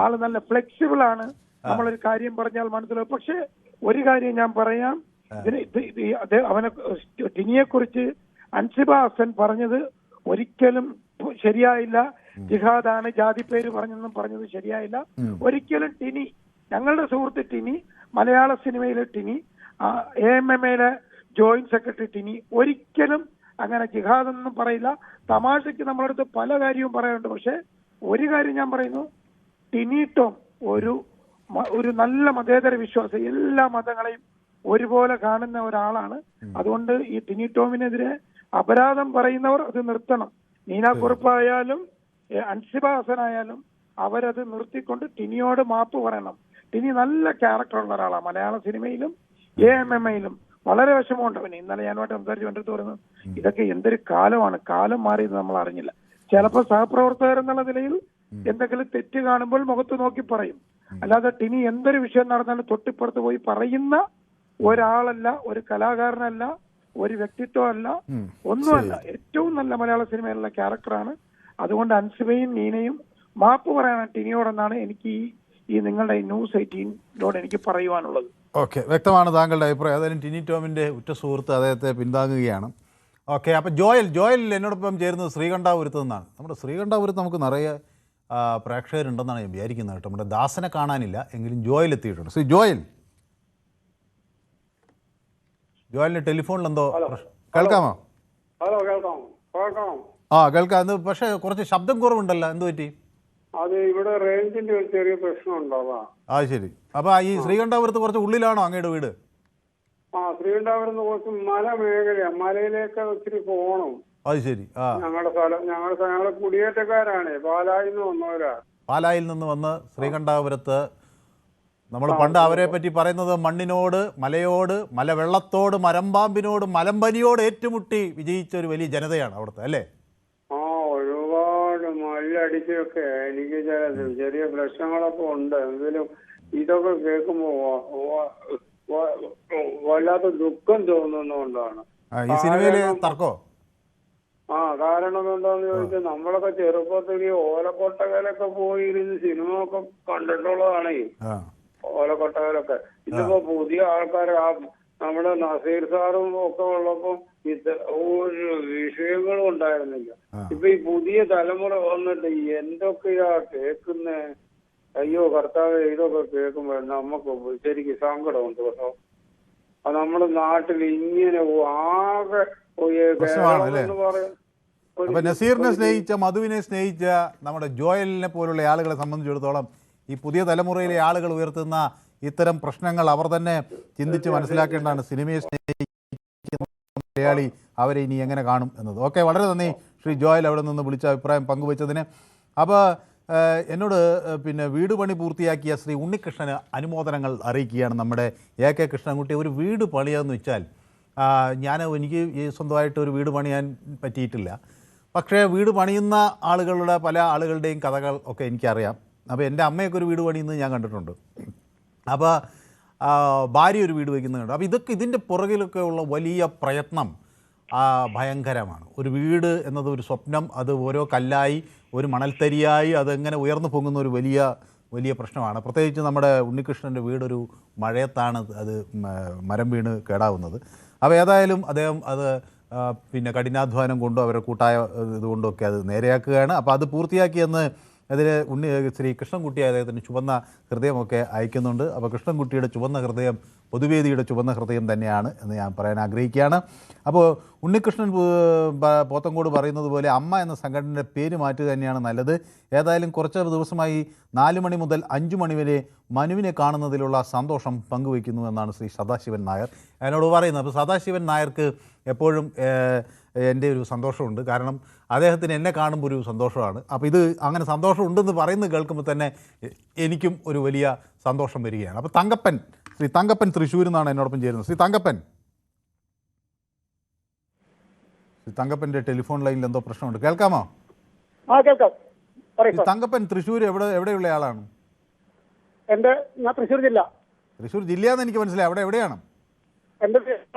ആള് നല്ല ഫ്ലെക്സിബിൾ ആണ്. നമ്മളൊരു കാര്യം പറഞ്ഞാൽ മനസ്സിലാവും. പക്ഷെ ഒരു കാര്യം ഞാൻ പറയാം, അവനെ ടിനിയെ കുറിച്ച് അൻസിബ ഹസൻ പറഞ്ഞത് ഒരിക്കലും ശരിയായില്ല. ജിഹാദാണ്, ജാതി പേര് പറഞ്ഞെന്നും പറഞ്ഞത് ശരിയായില്ല. ഒരിക്കലും ടിനി, ഞങ്ങളുടെ സുഹൃത്ത് ടിനി, മലയാള സിനിമയിലെ Tini, AMMA joint secretary Tini ഒരിക്കലും അങ്ങനെ ജിഹാദെന്നും പറയില്ല. തമാശയ്ക്ക് നമ്മളടുത്ത് പല കാര്യവും പറയാറുണ്ട്. പക്ഷെ ഒരു കാര്യം ഞാൻ പറയുന്നു, ടിനി ടോം ഒരു നല്ല മതേതര വിശ്വാസി, എല്ലാ മതങ്ങളെയും ഒരുപോലെ കാണുന്ന ഒരാളാണ്. അതുകൊണ്ട് ഈ ടിനി ടോമിനെതിരെ അപരാധം പറയുന്നവർ അത് നിർത്തണം. നീന കുറുപ്പായാലും അൻസിബ ഹസനായാലും അവരത് നിർത്തിക്കൊണ്ട് ടിനിയോട് മാപ്പ് പറയണം. ടിനി നല്ല ക്യാരക്ടറുള്ള ഒരാളാണ്. മലയാള സിനിമയിലും AMMയിലും വളരെ വിഷമമുണ്ടവന്. ഇന്നലെ ഞാനുമായിട്ട് സംസാരിച്ചുകൊണ്ടിട്ട് പറയുന്നത് ഇതൊക്കെ എന്തൊരു കാലമാണ്, കാലം മാറിയത് നമ്മൾ അറിഞ്ഞില്ല. ചിലപ്പോൾ സഹപ്രവർത്തകർ എന്നുള്ള നിലയിൽ എന്തെങ്കിലും തെറ്റ് കാണുമ്പോൾ മുഖത്ത് നോക്കി പറയും. അല്ലാതെ ടിനി എന്തൊരു വിഷയം നടന്നാലും തൊട്ടിപ്പുറത്ത് പോയി പറയുന്ന ഒരാളല്ല, ഒരു കലാകാരനല്ല, ഒരു വ്യക്തിത്വമല്ല, ഒന്നുമല്ല. ഏറ്റവും നല്ല മലയാള സിനിമയിലുള്ള ക്യാരക്ടറാണ്. അതുകൊണ്ട് അൻസിബയും നീനയും മാപ്പ് പറയണം ടിനിയോടെന്നാണ് എനിക്ക് ഈ നിങ്ങളുടെ ന്യൂസ് 18 എനിക്ക് പറയുവാനുള്ളത്. ഓക്കെ, വ്യക്തമാണ് താങ്കളുടെ അഭിപ്രായം. ഏതായാലും ടിനി ടോമിൻ്റെ ഉറ്റ സുഹൃത്ത് അദ്ദേഹത്തെ പിന്താങ്ങുകയാണ്. ഓക്കെ, അപ്പോൾ ജോയൽ എന്നോടൊപ്പം ചേരുന്നത് ശ്രീകണ്ഠാപുരത്ത് നിന്നാണ്. നമ്മുടെ ശ്രീകണ്ഠാപുരത്ത് നമുക്ക് നിറയെ പ്രേക്ഷകരുണ്ടെന്നാണ് ഞാൻ വിചാരിക്കുന്നത് കേട്ടോ. നമ്മുടെ ദാസനെ കാണാനില്ല, എങ്കിലും ജോയൽ എത്തിയിട്ടുണ്ട്. ശ്രീ ജോയലിന് ടെലിഫോണിൽ എന്തോ കേൾക്കാമോ? ഹലോ, കേൾക്കാം. കേൾക്കാം. അത് പക്ഷേ കുറച്ച് ശബ്ദം കുറവുണ്ടല്ലോ, എന്ത് പറ്റി? അത് ഇവിടെ റേഞ്ചിന്റെ ഒരു ചെറിയ പ്രശ്നം ഉണ്ടാവാം. ശരി. അപ്പോൾ ഈ ശ്രീകണ്ഠാപുരത്ത് കുറച്ച് ഉള്ളിലാണോ അങ്ങയുടെ വീട്? ശ്രീകണ്ഠാപുരത്ത് കുറച്ച് മേഖലയാണ്, മലയിലേക്ക് ഒത്തിരി പോകണം. അത് ശരി. ഞങ്ങളുടെ സ്ഥലം ഞങ്ങൾ കുടിയേറ്റക്കാരാണ്, പാലായിൽ നിന്ന് വന്നവരാ. പാലായിൽ നിന്ന് വന്ന് ശ്രീകണ്ഠാപുരത്ത് നമ്മൾ പണ്ട് അവരെ പറ്റി പറയുന്നത് മണ്ണിനോട്, മലയോട്, മലവെള്ളത്തോട്, മരമ്പാമ്പിനോട്, മലമ്പനിയോട് ഏറ്റുമുട്ടി വിജയിച്ച ഒരു വലിയ ജനതയാണ് അവിടുത്തെ, അല്ലേ? ഒരുപാട് മല്ലടിച്ചൊക്കെ എനിക്ക് ചെറിയ പ്രശ്നങ്ങളൊക്കെ ഉണ്ട്. എങ്കിലും ഇതൊക്കെ കേൾക്കുമ്പോ വല്ലാത്ത ദുഃഖം തോന്നുന്നതുകൊണ്ടാണ്. ഈ സിനിമയില് തർക്കോ? കാരണം എന്താന്ന് ചോദിച്ചാൽ നമ്മളൊക്കെ ചെറുപ്പത്തിൽ ഓലക്കൊട്ടകലൊക്കെ പോയിരുന്ന് സിനിമ ഒക്കെ കണ്ടിട്ടുള്ളതാണേ. ഓലക്കൊട്ടകലൊക്കെ ഇതിപ്പോ പുതിയ ആൾക്കാർ, നമ്മുടെ നസീർ സാറും ഒക്കെ ഉള്ളപ്പോ ഒരു വിഷയങ്ങളും ഉണ്ടായിരുന്നില്ല. ഇപ്പൊ ഈ പുതിയ തലമുറ വന്നിട്ട് എന്തൊക്കെയാ കേൾക്കുന്നേ. അയ്യോ കർത്താവേ, ഇതൊക്കെ കേൾക്കുമ്പോ നമുക്ക് ശരിക്കും സങ്കടമുണ്ട് കേട്ടോ. നമ്മുടെ നാട്ടിൽ ഇങ്ങനെ ആകെ അപ്പൊ നസീറിനെ സ്നേഹിച്ച, മധുവിനെ സ്നേഹിച്ച നമ്മുടെ ജോയലിനെ പോലുള്ള ആളുകളെ സംബന്ധിച്ചിടത്തോളം ഈ പുതിയ തലമുറയിലെ ആളുകൾ ഉയർത്തുന്ന ഇത്തരം പ്രശ്നങ്ങൾ അവർ തന്നെ ചിന്തിച്ച് മനസ്സിലാക്കേണ്ടതാണ്. സിനിമയെ സ്നേഹിക്കുന്ന മലയാളി അവരെ ഇനി എങ്ങനെ കാണും എന്നത്. ഓക്കെ, വളരെ നന്ദി ശ്രീ ജോയൽ അവിടെ നിന്ന് വിളിച്ച അഭിപ്രായം പങ്കുവച്ചതിന്. അപ്പോൾ എന്നോട് പിന്നെ വീട് പണി പൂർത്തിയാക്കിയ ശ്രീ ഉണ്ണികൃഷ്ണന് അനുമോദനങ്ങൾ അറിയിക്കുകയാണ് നമ്മുടെ AK കൃഷ്ണൻകുട്ടി. ഒരു വീട് പണിയാന്ന് വെച്ചാൽ എനിക്ക് സ്വന്തമായിട്ട് ഒരു വീട് പണിയാൻ പറ്റിയിട്ടില്ല. പക്ഷേ വീട് പണിയുന്ന ആളുകളുടെ പല ആളുകളുടെയും കഥകൾ ഒക്കെ എനിക്കറിയാം. അപ്പോൾ എൻ്റെ അമ്മയൊക്കെ ഒരു വീട് പണിയുന്നത് ഞാൻ കണ്ടിട്ടുണ്ട്. അപ്പോൾ ഭാര്യ ഒരു വീട് വയ്ക്കുന്നുണ്ട്. അപ്പോൾ ഇതിൻ്റെ പുറകിലൊക്കെ ഉള്ള വലിയ പ്രയത്നം ഭയങ്കരമാണ്. ഒരു വീട് എന്നത് ഒരു സ്വപ്നം, അത് ഓരോ കല്ലായി, ഒരു മണൽത്തരിയായി അതെങ്ങനെ ഉയർന്നു പൊങ്ങുന്ന ഒരു വലിയ പ്രശ്നമാണ്. പ്രത്യേകിച്ച് നമ്മുടെ ഉണ്ണികൃഷ്ണൻ്റെ വീടൊരു മഴയത്താണ് അത് മരം വീണ് കേടാവുന്നത്. അപ്പോൾ ഏതായാലും അദ്ദേഹം അത് പിന്നെ കഠിനാധ്വാനം കൊണ്ടും അവരുടെ കൂട്ടായ ഇതുകൊണ്ടൊക്കെ അത് നേരെയാക്കുകയാണ്. അപ്പോൾ അത് പൂർത്തിയാക്കിയെന്ന് അതിൽ ശ്രീ കൃഷ്ണൻകുട്ടി അദ്ദേഹത്തിന് ചുവന്ന ഹൃദയമൊക്കെ അയക്കുന്നുണ്ട്. അപ്പോൾ കൃഷ്ണൻകുട്ടിയുടെ ചുവന്ന ഹൃദയം പൊതുവേദിയുടെ ചുവന്ന ഹൃദയം തന്നെയാണ് എന്ന് ഞാൻ പറയാൻ ആഗ്രഹിക്കുകയാണ്. അപ്പോൾ ഉണ്ണികൃഷ്ണൻ പോത്തങ്കോട് പറയുന്നത് പോലെ അമ്മ എന്ന സംഘടനയുടെ പേര് മാറ്റുക തന്നെയാണ് നല്ലത്. ഏതായാലും കുറച്ച് ദിവസമായി 4 മണി മുതൽ 5 മണി വരെ മനുവിനെ കാണുന്നതിലുള്ള സന്തോഷം പങ്കുവയ്ക്കുന്നു എന്നാണ് ശ്രീ സദാശിവൻ നായർ എന്നോട് പറയുന്നത്. അപ്പോൾ സദാശിവൻ നായർക്ക് എപ്പോഴും എൻ്റെ ഒരു സന്തോഷമുണ്ട്. കാരണം അദ്ദേഹത്തിന് എന്നെ കാണുമ്പോൾ ഒരു സന്തോഷമാണ്. അപ്പോൾ ഇത് അങ്ങനെ സന്തോഷമുണ്ടെന്ന് പറയുന്നത് കേൾക്കുമ്പോൾ തന്നെ എനിക്കും ഒരു വലിയ സന്തോഷം വരികയാണ്. അപ്പോൾ ശ്രീ തങ്കപ്പൻ തൃശ്ശൂരിൽ നിന്നാണ് എന്നോടൊപ്പം ചേരുന്നത്. ശ്രീ തങ്കപ്പൻ്റെ ടെലിഫോൺ ലൈനിൽ എന്തോ പ്രശ്നമുണ്ട്. കേൾക്കാമോ? കേൾക്കാം. തങ്കപ്പൻ തൃശ്ശൂർ എവിടെയുള്ള ആളാണ്? ഞാൻ തൃശ്ശൂർ ജില്ല. തൃശ്ശൂർ ജില്ലയെന്ന് എനിക്ക് മനസ്സിലായി. എവിടെയാണ്? എൻ്റെ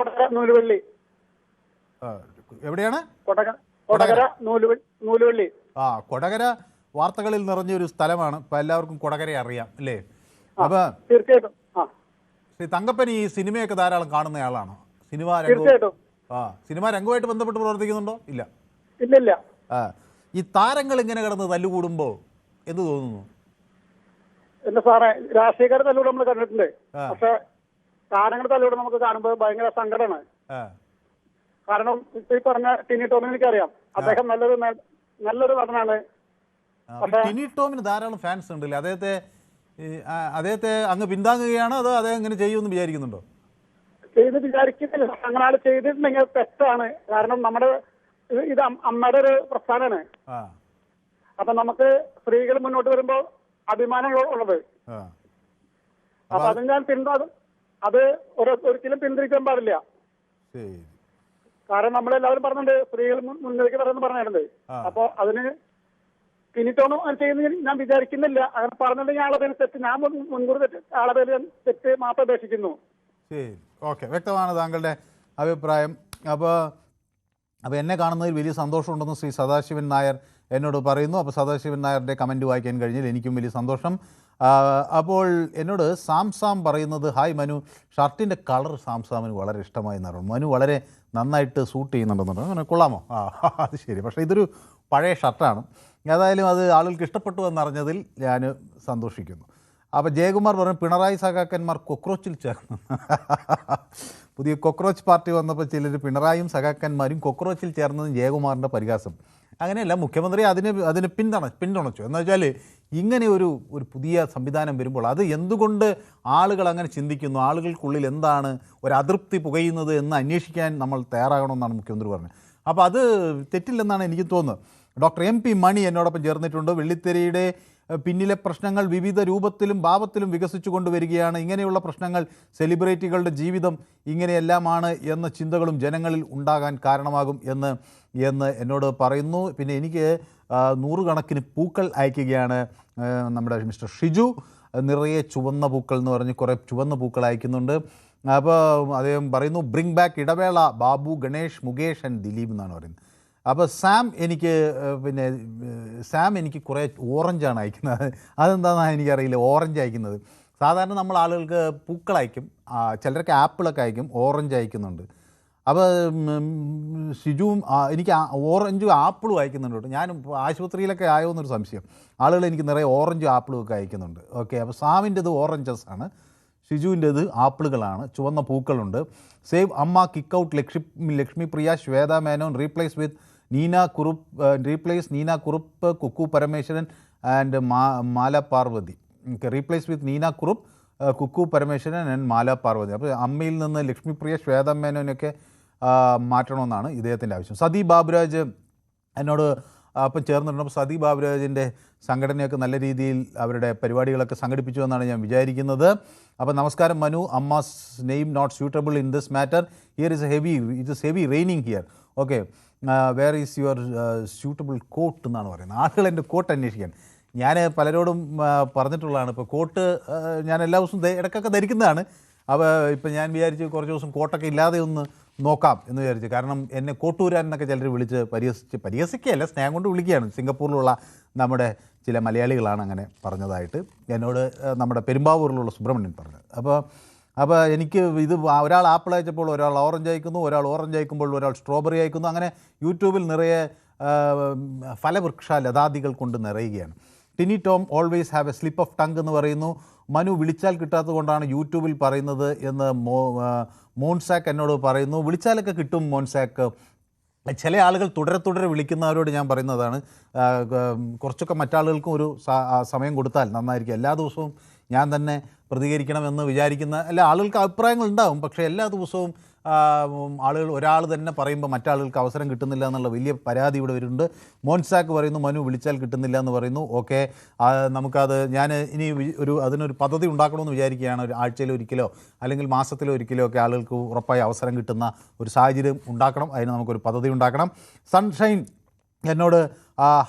നൂലുവള്ളി. എവിടെയാണ്? കൊടകര നൂലുവള്ളി. കൊടകര വാർത്തകളിൽ നിറഞ്ഞൊരു സ്ഥലമാണ്. ഇപ്പം എല്ലാവർക്കും കൊടകരയെ അറിയാം, അല്ലേ? അപ്പോൾ തീർച്ചയായിട്ടും ശ്രീ തങ്കപ്പൻ ഈ സിനിമയൊക്കെ ധാരാളം കാണുന്നയാളാണോ? സിനിമാ രംഗവുമായിട്ട് ബന്ധപ്പെട്ട് പ്രവർത്തിക്കുന്നുണ്ടോ? ഇല്ല. ഈ താരങ്ങൾ ഇങ്ങനെ കിടന്ന് തല്ലുകൂടുമ്പോൾ എന്ത് തോന്നുന്നു? എന്താ സാറേ, രാഷ്ട്രീയക്കാരെ തല്ലൂടെ നമ്മൾ കണ്ടിട്ടുണ്ട്. പക്ഷെ താരങ്ങളുടെ തല്ലൂടെ നമുക്ക് കാണുമ്പോൾ ഭയങ്കര സങ്കടമാണ്. കാരണം ഈ പറഞ്ഞ ടിനി ടോമിനെ എനിക്കറിയാം. അദ്ദേഹം നല്ലൊരു നടനാണ്. ടിനി ടോമിന് ധാരാളം ഫാൻസ് ഉണ്ടല്ലേ? അദ്ദേഹത്തെ അങ്ങ് പിന്താങ്ങുകയാണോ അതോ അദ്ദേഹം ഇങ്ങനെ ചെയ്യുമെന്ന് വിചാരിക്കുന്നുണ്ടോ? ചെയ്ത് വിചാരിക്കുന്നില്ല. അങ്ങനെ ചെയ്തിട്ടുണ്ടെങ്കിൽ തെറ്റാണ്. കാരണം നമ്മുടെ ഇത് അമ്മയുടെ ഒരു പ്രസ്ഥാനമാണ്. അപ്പൊ നമുക്ക് സ്ത്രീകൾ മുന്നോട്ട് വരുമ്പോൾ അഭിമാനങ്ങൾ ഉള്ളത്. അപ്പൊ അത് ഞാൻ അത് ഒരിക്കലും പിന്തിരിക്കാൻ പാടില്ല. കാരണം നമ്മളെല്ലാവരും പറഞ്ഞിട്ടുണ്ട് സ്ത്രീകൾ മുന്നിലേക്ക് പറഞ്ഞിട്ടുണ്ട്. അപ്പൊ അതിന് പിന്നിട്ടൊന്നും ചെയ്യുന്ന ഞാൻ വിചാരിക്കുന്നില്ല. അങ്ങനെ പറഞ്ഞിട്ടുണ്ടെങ്കിൽ ആളെ പേര് തെറ്റ്, ഞാൻ മുൻകൂർ ആളെ പേര് തെറ്റ് മാത്രം അപേക്ഷിക്കുന്നു. ശരി, ഓക്കെ, വ്യക്തമാണ് താങ്കളുടെ അഭിപ്രായം. അപ്പോൾ എന്നെ കാണുന്നതിൽ വലിയ സന്തോഷമുണ്ടെന്ന് ശ്രീ സദാശിവൻ നായർ എന്നോട് പറയുന്നു. അപ്പോൾ സദാശിവൻ നായരുടെ കമൻറ്റ് വായിക്കാൻ കഴിഞ്ഞാൽ എനിക്കും വലിയ സന്തോഷം. അപ്പോൾ എന്നോട് സാം പറയുന്നത്, ഹായ് മനു, ഷർട്ടിൻ്റെ കളർ സാമിന് വളരെ ഇഷ്ടമായി എന്നാണ്. മനു വളരെ നന്നായിട്ട് സൂട്ട് ചെയ്യുന്നുണ്ടെന്നുണ്ട്. അങ്ങനെ കൊള്ളാമോ? അത് ശരി. പക്ഷേ ഇതൊരു പഴയ ഷർട്ടാണ്. ഏതായാലും അത് ആളുകൾക്ക് ഇഷ്ടപ്പെട്ടു എന്നറിഞ്ഞതിൽ ഞാൻ സന്തോഷിക്കുന്നു. അപ്പോൾ ജയകുമാർ പറഞ്ഞു, പിണറായി സഖാക്കന്മാർ കൊക്രോച്ചിൽ ചേർന്നു. പുതിയ കൊക്രോച്ച് പാർട്ടി വന്നപ്പോൾ ചിലർ പിണറായിയും സഖാക്കന്മാരും കൊക്രോച്ചിൽ ചേർന്നതും ജയകുമാറിൻ്റെ പരിഹാസം. അങ്ങനെയല്ല, മുഖ്യമന്ത്രി അതിന് പിന്തുണച്ചു. എന്ന് വെച്ചാൽ ഇങ്ങനെ ഒരു പുതിയ സംവിധാനം വരുമ്പോൾ അത് എന്തുകൊണ്ട് ആളുകൾ അങ്ങനെ ചിന്തിക്കുന്നു, ആളുകൾക്കുള്ളിൽ എന്താണ് ഒരു അതൃപ്തി പുകയുന്നത് എന്ന് അന്വേഷിക്കാൻ നമ്മൾ തയ്യാറാകണമെന്നാണ് മുഖ്യമന്ത്രി പറഞ്ഞത്. അപ്പോൾ അത് തെറ്റില്ലെന്നാണ് എനിക്ക് തോന്നുന്നത്. ഡോക്ടർ MP മണി എന്നോടൊപ്പം ചേർന്നിട്ടുണ്ട്. വെള്ളിത്തെരയുടെ പിന്നിലെ പ്രശ്നങ്ങൾ വിവിധ രൂപത്തിലും ഭാവത്തിലും വികസിച്ചു കൊണ്ടുവരികയാണ്. ഇങ്ങനെയുള്ള പ്രശ്നങ്ങൾ സെലിബ്രിറ്റികളുടെ ജീവിതം ഇങ്ങനെയെല്ലാമാണ് എന്ന ചിന്തകളും ജനങ്ങളിൽ ഉണ്ടാകാൻ കാരണമാകും എന്ന് എന്നോട് പറയുന്നു. പിന്നെ എനിക്ക് 100 കണക്കിന് പൂക്കൾ അയക്കുകയാണ് നമ്മുടെ മിസ്റ്റർ ഷിജു. നിറയെ ചുവന്ന പൂക്കൾ എന്ന് പറഞ്ഞ് കുറേ ചുവന്ന പൂക്കൾ അയക്കുന്നുണ്ട്. അപ്പോൾ അദ്ദേഹം പറയുന്നു, ബ്രിങ് ബാക്ക് ഇടവേള, ബാബു, ഗണേഷ്, മുകേഷ് ആൻഡ് ദിലീപ് എന്നാണ് പറയുന്നത്. അപ്പോൾ സാം എനിക്ക് കുറേ ഓറഞ്ചാണ് അയക്കുന്നത്. അതെന്താണെന്ന് എനിക്കറിയില്ല, ഓറഞ്ച് അയക്കുന്നത്. സാധാരണ നമ്മൾ ആളുകൾക്ക് പൂക്കൾ അയക്കും, ചിലർക്ക് ആപ്പിളൊക്കെ അയക്കും, ഓറഞ്ച് അയക്കുന്നുണ്ട്. അപ്പോൾ ഷിജുവും എനിക്ക് ഓറഞ്ചും ആപ്പിളും അയക്കുന്നുണ്ട്. ഞാൻ ആശുപത്രിയിലൊക്കെ ആയോ എന്നൊരു സംശയം. ആളുകൾ എനിക്ക് നിറയെ ഓറഞ്ചും ആപ്പിളും ഒക്കെ അയക്കുന്നുണ്ട്. ഓക്കെ, അപ്പോൾ സാമിൻ്റെത് ഓറഞ്ചസ് ആണ്, ഷിജുവിൻ്റെത് ആപ്പിളുകളാണ്, ചുവന്ന പൂക്കളുണ്ട്. Save AMMA, kick out, Lakshmi Priya, Shwetha Menon, replace Neena Kurup, Kukku Parameswaran and Mala Parvathi. Replace with Neena Kurup, Kukku Parameswaran and Mala Parvathi. അപ്പോൾ അമ്മയിൽ നിന്ന് ലക്ഷ്മി പ്രിയ, ശ്വേത മേനോനൊക്കെ മാറ്റണമെന്നാണ് ഇദ്ദേഹത്തിൻ്റെ ആവശ്യം. സതി ബാബുരാജ് എന്നോട് അപ്പം ചേർന്നിട്ടുണ്ട്. അപ്പോൾ സതി ബാബുരാജിൻ്റെ സംഘടനയൊക്കെ നല്ല രീതിയിൽ അവരുടെ പരിപാടികളൊക്കെ സംഘടിപ്പിച്ചു എന്നാണ് ഞാൻ വിചാരിക്കുന്നത്. അപ്പോൾ നമസ്കാരം Manu, AMMA's name not suitable in this matter, here is heavy raining here. Okay, where is your suitable coat എന്നാണ് പറയുന്നത്. ആളുകൾ എൻ്റെ കോട്ട് അന്വേഷിക്കാൻ. ഞാൻ പലരോടും പറഞ്ഞിട്ടുള്ളതാണ്, ഇപ്പോൾ കോട്ട് ഞാൻ എല്ലാ ദിവസവും ഇടയ്ക്കൊക്കെ ധരിക്കുന്നതാണ്. അപ്പോൾ ഇപ്പം ഞാൻ വിചാരിച്ച് കുറച്ച് ദിവസം കോട്ടൊക്കെ ഇല്ലാതെ ഒന്ന് നോക്കാം എന്ന് വിചാരിച്ചു. കാരണം എന്നെ കോട്ടൂരാൻ എന്നൊക്കെ ചിലർ വിളിച്ച് പരിഹസിക്കുകയല്ല, സ്നേഹം കൊണ്ട് വിളിക്കുകയാണ്. സിംഗപ്പൂരിലുള്ള നമ്മുടെ ചില മലയാളികളാണ് അങ്ങനെ പറഞ്ഞതായിട്ട് എന്നോട് നമ്മുടെ പെരുമ്പാവൂരിലുള്ള സുബ്രഹ്മണ്യൻ പറഞ്ഞത്. അപ്പോൾ എനിക്ക് ഇത് ഒരാൾ ആപ്പിൾ അയച്ചപ്പോൾ ഒരാൾ ഓറഞ്ച് അയക്കുന്നു, ഒരാൾ ഓറഞ്ച് അയക്കുമ്പോൾ ഒരാൾ സ്ട്രോബെറി അയക്കുന്നു. അങ്ങനെ യൂട്യൂബിൽ നിറയെ ഫലവൃക്ഷ ലതാദികൾ കൊണ്ട് നിറയുകയാണ്. Tini Tom always have a slip of tongue എന്ന് പറയുന്നു. മനു വിളിച്ചാൽ കിട്ടാത്തത് കൊണ്ടാണ് യൂട്യൂബിൽ പറയുന്നത് എന്ന് മോൺസാക്ക് എന്നോട് പറയുന്നു. വിളിച്ചാലൊക്കെ കിട്ടും മോൺസാക്ക്. ചില ആളുകൾ തുടരെ വിളിക്കുന്നവരോട് ഞാൻ പറയുന്നതാണ്, കുറച്ചൊക്കെ മറ്റാളുകൾക്കും ഒരു സമയം കൊടുത്താൽ നന്നായിരിക്കും. എല്ലാ ദിവസവും ഞാൻ തന്നെ പ്രതികരിക്കണമെന്ന് വിചാരിക്കുന്ന എല്ലാ ആളുകൾക്ക് അഭിപ്രായങ്ങൾ ഉണ്ടാവും. പക്ഷേ എല്ലാ ദിവസവും ഒരാൾ തന്നെ പറയുമ്പോൾ മറ്റാളുകൾക്ക് അവസരം കിട്ടുന്നില്ല എന്നുള്ള വലിയ പരാതി ഇവിടെ വരുന്നുണ്ട്. മോൻസാക്ക് പറയുന്നു മനു വിളിച്ചാൽ കിട്ടുന്നില്ല എന്ന് പറയുന്നു. ഓക്കെ, നമുക്കത് ഞാൻ ഇനി അതിനൊരു പദ്ധതി ഉണ്ടാക്കണമെന്ന് വിചാരിക്കുകയാണ്. ഒരു ആഴ്ചയിൽ ഒരിക്കലോ അല്ലെങ്കിൽ മാസത്തിലോ ഒരിക്കലോ ഒക്കെ ആളുകൾക്ക് ഉറപ്പായി അവസരം കിട്ടുന്ന ഒരു സാഹചര്യം ഉണ്ടാക്കണം. അതിന് നമുക്കൊരു പദ്ധതി ഉണ്ടാക്കണം. സൺഷൈൻ എന്നോട്